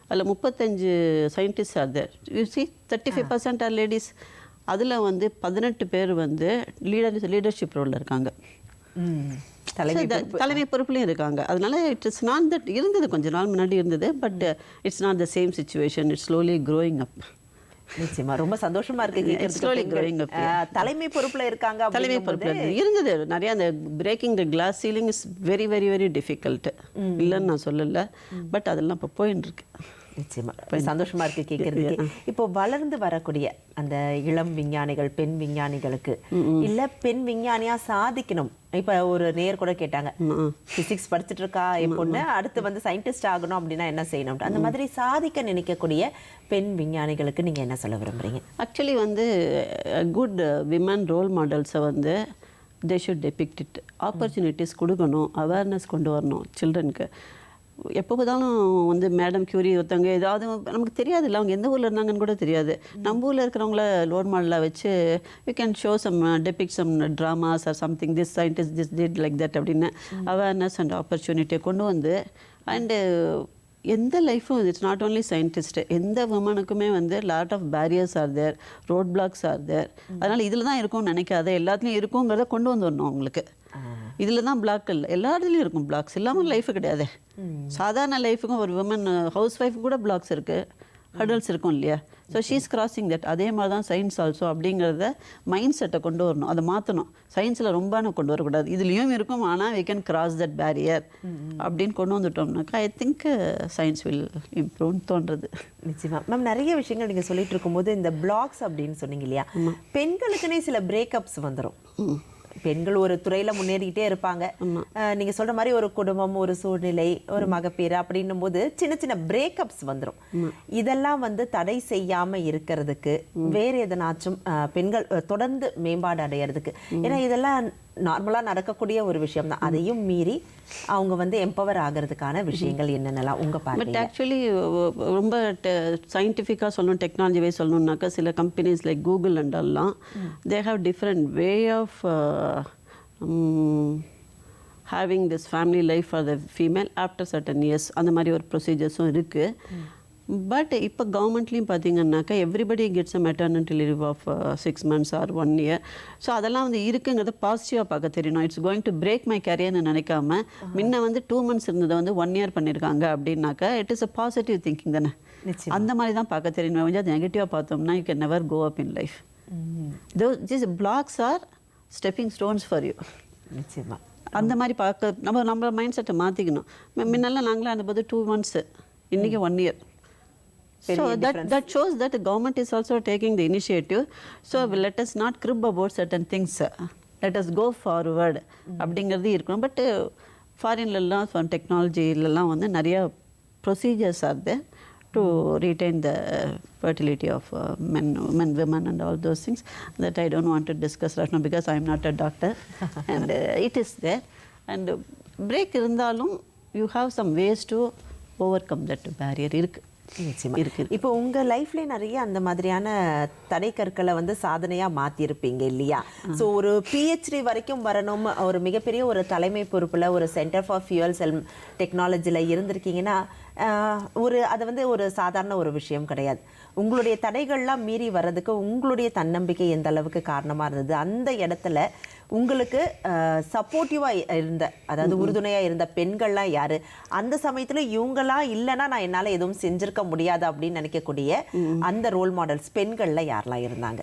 அதில் 35 scientists are there. You see 35% are ladies. அதில் வந்து 18 பேர் வந்து லீடர்ஷிப் ரோலில் இருக்காங்க, தலைமை பொறுப்புலையும் இருக்காங்க. அதனால இட் இஸ் நாட் தட் இருந்தது கொஞ்ச நாள் முன்னாடி இருந்தது, but it's not the same situation. It's slowly growing up. நிச்சயமா ரொம்ப சந்தோஷமா இருக்கு. தலைமை பொறுப்புல இருக்காங்க. தலைமை பொறுப்புல இருந்தது நிறைய. அந்த breaking the glass ceiling is very very very difficult. இல்லைன்னு நான் சொல்லலை, பட் அதெல்லாம் இப்போ போயின்னு இருக்கு. நிச்சயமா சந்தோஷமா இருக்கு கேட்கறதுக்கு. இப்போ வளர்ந்து வரக்கூடிய அந்த இளம் விஞ்ஞானிகள், பெண் விஞ்ஞானிகளுக்கு இல்ல பெண் விஞ்ஞானியா சாதிக்கணும். இப்ப ஒரு நேயர் கூட கேட்டாங்க, பிசிக்ஸ் படிச்சுட்டு இருக்கா என் பொண்ணு, அடுத்து வந்து சயின்டிஸ்ட் ஆகணும் அப்படின்னா என்ன செய்யணும்? அந்த மாதிரி சாதிக்க நினைக்கக்கூடிய பெண் விஞ்ஞானிகளுக்கு நீங்க என்ன சொல்ல விரும்புறீங்க? ஆக்சுவலி வந்து குட் விமன் ரோல் மாடல்ஸை வந்து they should depict it. Opportunities கொடுக்கணும், அவேர்னஸ் கொண்டு வரணும் சில்ட்ரனுக்கு. எப்போ பார்த்தாலும் வந்து மேடம் கியூரி ஒருத்தவங்க ஏதாவது நமக்கு தெரியாது இல்லை, அவங்க எந்த ஊரில் இருந்தாங்கன்னு கூட தெரியாது. நம்ம ஊரில் இருக்கிறவங்கள ரோல் மாடலாக வச்சு you can show some depict some dramas or something, this scientist this did like that அப்படின்னு அவேர்னஸ் அண்ட் ஆப்பர்ச்சுனிட்டியை கொண்டு வந்து. அண்டு எந்த லைஃப்பும் இட்ஸ் நாட் ஓன்லி சயின்டிஸ்ட், எந்த உமனுக்குமே வந்து lot of barriers are there, road blocks are there. அதனால் இதில் தான் இருக்கும்னு நினைக்காத, எல்லாத்துலேயும் இருக்குங்கிறத கொண்டு வந்துடணும் அவங்களுக்கு. இதில் தான் பிளாக் இல்லை, எல்லா இடத்துலையும் இருக்கும். பிளாக்ஸ் இல்லாமல் லைஃபு கிடையாது. சாதாரண லைஃபுக்கும் ஒரு உமன் ஹவுஸ் ஒய்ஃபு கூட பிளாக்ஸ் இருக்குது, ஹர்டல்ஸ் இருக்கும் இல்லையா. So she's crossing that. அதே மாதிரி தான் சயின்ஸ் ஆல்சோ அப்படிங்கிறத மைண்ட் செட்டை கொண்டு வரணும், அதை மாற்றணும். சயின்ஸில் ரொம்ப கொண்டு வரக்கூடாது, இதுலேயும் இருக்கும், ஆனால் we can cross that barrier அப்படின்னு கொண்டு வந்துட்டோம்னாக்கா ஐ திங்க் சயின்ஸ் வில் இம்ப்ரூவ்னு தோன்றது. நிச்சயமா மேம், நிறைய விஷயங்கள் நீங்கள் சொல்லிட்டு இருக்கும்போது இந்த பிளாக்ஸ் அப்படின்னு சொன்னீங்க இல்லையா, பெண்களுக்குன்னே சில பிரேக்கப்ஸ் வந்துடும். பெண்கள் ஒரு துறையில முன்னேறிக்கிட்டே இருப்பாங்க. நீங்க சொல்ற மாதிரி ஒரு குடும்பம், ஒரு சூழ்நிலை, ஒரு மகப்பேறு அப்படின்னும் போது சின்ன சின்ன பிரேக்கப்ஸ் வந்துடும். இதெல்லாம் வந்து தடை செய்யாம இருக்கிறதுக்கு வேற எதனாச்சும் பெண்கள் தொடர்ந்து மேம்பாடு அடையிறதுக்கு, ஏன்னா இதெல்லாம் நார்மலாக நடக்கக்கூடிய ஒரு விஷயம் தான். அதையும் மீறி அவங்க வந்து எம்பவர் ஆகிறதுக்கான விஷயங்கள் என்னென்னலாம் உங்கள் பட் பார்வையில? ஆக்சுவலி ரொம்ப சயின்டிஃபிக்காக சொல்லணும், டெக்னாலஜி வே சொல்லணுன்னாக்கா சில கம்பெனிஸ் லைக் கூகுள் அண்ட் எல்லாம் they have different way of having this family life for the female after certain years. அந்த மாதிரி ஒரு ப்ரொசீஜர்ஸும் இருக்குது. பட் இப்போ கவர்மெண்ட்லேயும் பார்த்தீங்கன்னாக்கா everybody gets a maternity leave of 6 months or 1 year. So அதெல்லாம் வந்து இருக்குங்கிறத பாசிட்டிவாக பார்க்க தெரியணும். It's going to break my கேரியர்னு நினைக்காம முன்ன வந்து 2 months இருந்ததை வந்து 1 year பண்ணியிருக்காங்க அப்படின்னாக்கா it is a positive thinking தானே. அந்த மாதிரி தான் பார்க்க தெரியணும். கொஞ்சம் நெகட்டிவாக பார்த்தோம்னா you can never go up in life. This blocks are stepping stones for you. நிச்சயமா அந்த மாதிரி பார்க்க நம்ம மைண்ட் செட்டை மாற்றிக்கணும். முன்னெல்லாம் நாங்களே அந்த போது 2 months, இன்றைக்கி 1 year. So that shows that the government is also taking the initiative. So let us not crib about certain things. Let us go forward. அப்படிங்கிறது இருக்கணும். பட் ஃபாரின்லலாம் டெக்னாலஜிலலாம் வந்து நிறையா procedures are there to retain the fertility of men, women and all those things that I don't want to discuss right now because I am not a doctor. And it is there. And break இருந்தாலும் you have some ways to overcome that barrier. இருக்கு. இப்போ உங்கள் லைஃப்லேயே நிறைய அந்த மாதிரியான தடை கற்களை வந்து சாதனையாக மாற்றிருப்பீங்க இல்லையா? ஸோ ஒரு பிஹெச்டி வரைக்கும் வரணும், ஒரு மிகப்பெரிய ஒரு தலைமை பொறுப்பில் ஒரு சென்டர் ஃபார் ஃபியூயல் செல் டெக்னாலஜியில் இருந்திருக்கீங்கன்னா அது வந்து ஒரு சாதாரண ஒரு விஷயம் கிடையாது. உங்களுடைய தடைகள்லாம் மீறி வர்றதுக்கு உங்களுடைய தன்னம்பிக்கை எந்த அளவுக்கு காரணமாக இருந்தது? அந்த இடத்துல உங்களுக்கு சப்போர்ட்டிவாக இருந்த, அதாவது உறுதுணையாக இருந்த பெண்கள்லாம் யார்? அந்த சமயத்தில் இவங்களாம் இல்லைன்னா நான் என்னால் எதுவும் செஞ்சுருக்க முடியாது அப்படின்னு நினைக்கக்கூடிய அந்த ரோல் மாடல்ஸ் பெண்களில் யாரெல்லாம் இருந்தாங்க?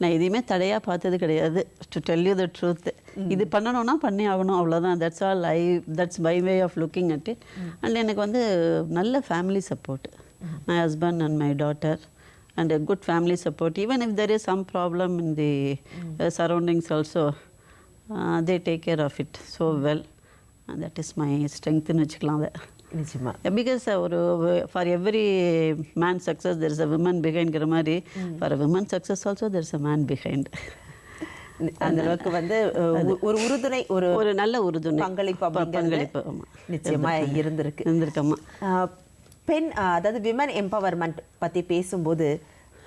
நான் எதையுமே தடையாக பார்த்தது கிடையாது. To tell you the truth. இது பண்ணணும்னா பண்ணி ஆகணும், அவ்வளோதான். That's all that's my way of looking at it. And எனக்கு வந்து நல்ல family support, my husband and my daughter and a good family support. Even if there is some problem in the surroundings also, they take care of it so well. And that is my strength ன்னு வச்சுக்கலாம் அதை. நிச்சயமா. Because ஒரு for every man success there is a women பிஹைண்ட்ங்கிற மாதிரி for a women success also there is a man behind. அந்த அளவுக்கு வந்து ஒரு உறுதுணை, ஒரு நல்ல உறுதுணை பங்களிப்பு நிச்சயமா இருந்திருக்கம்மா. பெண், அதாவது விமன் எம்பவர்மெண்ட் பற்றி பேசும்போது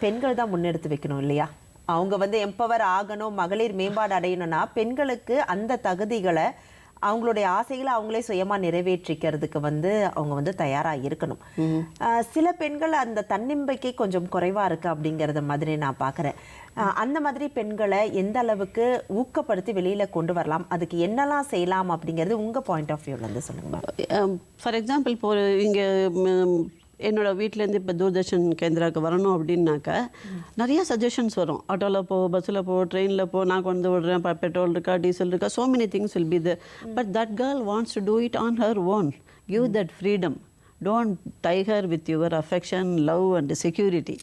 பெண்கள் தான் முன்னெடுத்து வைக்கணும் இல்லையா? அவங்க வந்து எம்பவர் ஆகணும், மகளிர் மேம்பாடு அடையணும்னா பெண்களுக்கு அந்த தகுதிகளை, அவங்களுடைய ஆசைகளை அவங்களே சுயமாக நிறைவேற்றிக்கிறதுக்கு வந்து அவங்க வந்து தயாராக இருக்கணும். சில பெண்கள் அந்த தன்னம்பிக்கை கொஞ்சம் குறைவாக இருக்குது அப்படிங்கிறத மாதிரி நான் பார்க்குறேன். அந்த மாதிரி பெண்களை எந்த அளவுக்கு ஊக்கப்படுத்தி வெளியில் கொண்டு வரலாம், அதுக்கு என்னெல்லாம் செய்யலாம் அப்படிங்கிறது உங்கள் பாயிண்ட் ஆஃப் வியூலேருந்து சொல்லுங்கள். ஃபார் எக்ஸாம்பிள் இப்போ இங்கே என்னோடய வீட்டிலேருந்து இப்போ தூர்தர்ஷன் கேந்திராவுக்கு வரணும் அப்படின்னாக்கா நிறைய சஜஷன்ஸ் வரும். ஆட்டோவில் போ, பஸ்ஸில் போ, ட்ரெயினில் போ, நான் கொண்டு விடுறேன், பெட்ரோல் இருக்கா, டீசல் இருக்கா, so many things will be there. But that girl wants to do it on her own. Give that freedom. Don't tie her with your affection, love and security.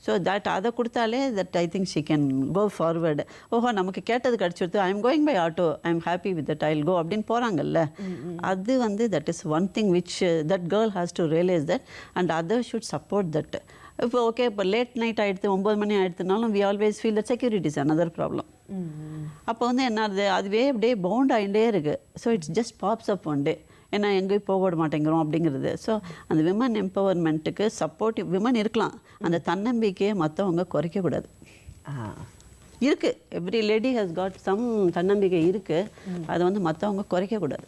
So that அதை கொடுத்தாலே that I think she can go forward. ஓஹோ, நமக்கு கேட்டது கிடச்சிடுது, I am going by auto, I am happy with that, I will go அப்படின்னு போகிறாங்கல்ல. அது வந்து that is one thing which that girl has to realise that and other should support that. இப்போ okay, இப்போ லேட் நைட் ஆகிடுது, 9 மணி ஆகிடுதுனாலும் we always feel that security is another problem. அப்போ வந்து என்ன ஆகுது, அதுவே அப்படியே பவுண்ட் ஆகிட்டே இருக்குது. So it's just pops up one day, ஏன்னா எங்கேயும் போக விட மாட்டேங்கிறோம் அப்படிங்கிறது. ஸோ அந்த விமன் எம்பவர்மெண்ட்டுக்கு சப்போர்ட்டிவ் விமன் இருக்கலாம். அந்த தன்னம்பிக்கையை மற்றவங்க குறைக்கக்கூடாது. இருக்குது, every lady has got some தன்னம்பிக்கை இருக்குது, அதை வந்து மற்றவங்க குறைக்கக்கூடாது.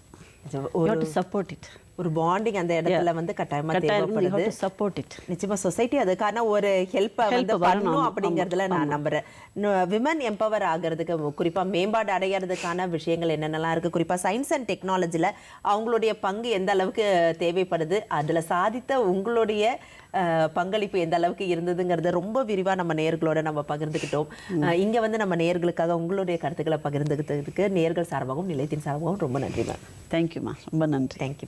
Support it. ஒரு பாண்டிங் அந்த இடத்துல வந்து கட்டாயமா தேவைப்படுது. Support it. நிச்சயமா சொசைட்டி அதுக்கான ஒரு ஹெல்ப்பை வந்து வரணும் அப்படிங்கிறதுல நான் நம்புறேன். விமன் எம்பவர் ஆகிறதுக்கு, குறிப்பா மேம்பாடு அடைகிறதுக்கான விஷயங்கள் என்னென்னலாம் இருக்கு, குறிப்பா சயின்ஸ் அண்ட் டெக்னாலஜில அவங்களுடைய பங்கு எந்த அளவுக்கு தேவைப்படுது, அதுல சாதித்த உங்களுடைய பங்களிப்பு எந்த அளவுக்கு இருந்ததுங்கிறத ரொம்ப விரிவா நம்ம நேயர்களோட நம்ம பகிர்ந்துக்கிட்டோம். இங்க வந்து நம்ம நேயர்களுக்காக உங்களுடைய கருத்துக்களை பகிர்ந்துக்கிட்டதுக்கு நேயர்கள் சார்பாகவும் நிலையத்தின் சார்பாகவும் ரொம்ப நன்றி மேம். தேங்க்யூம்மா, ரொம்ப நன்றி. தேங்க்யூ.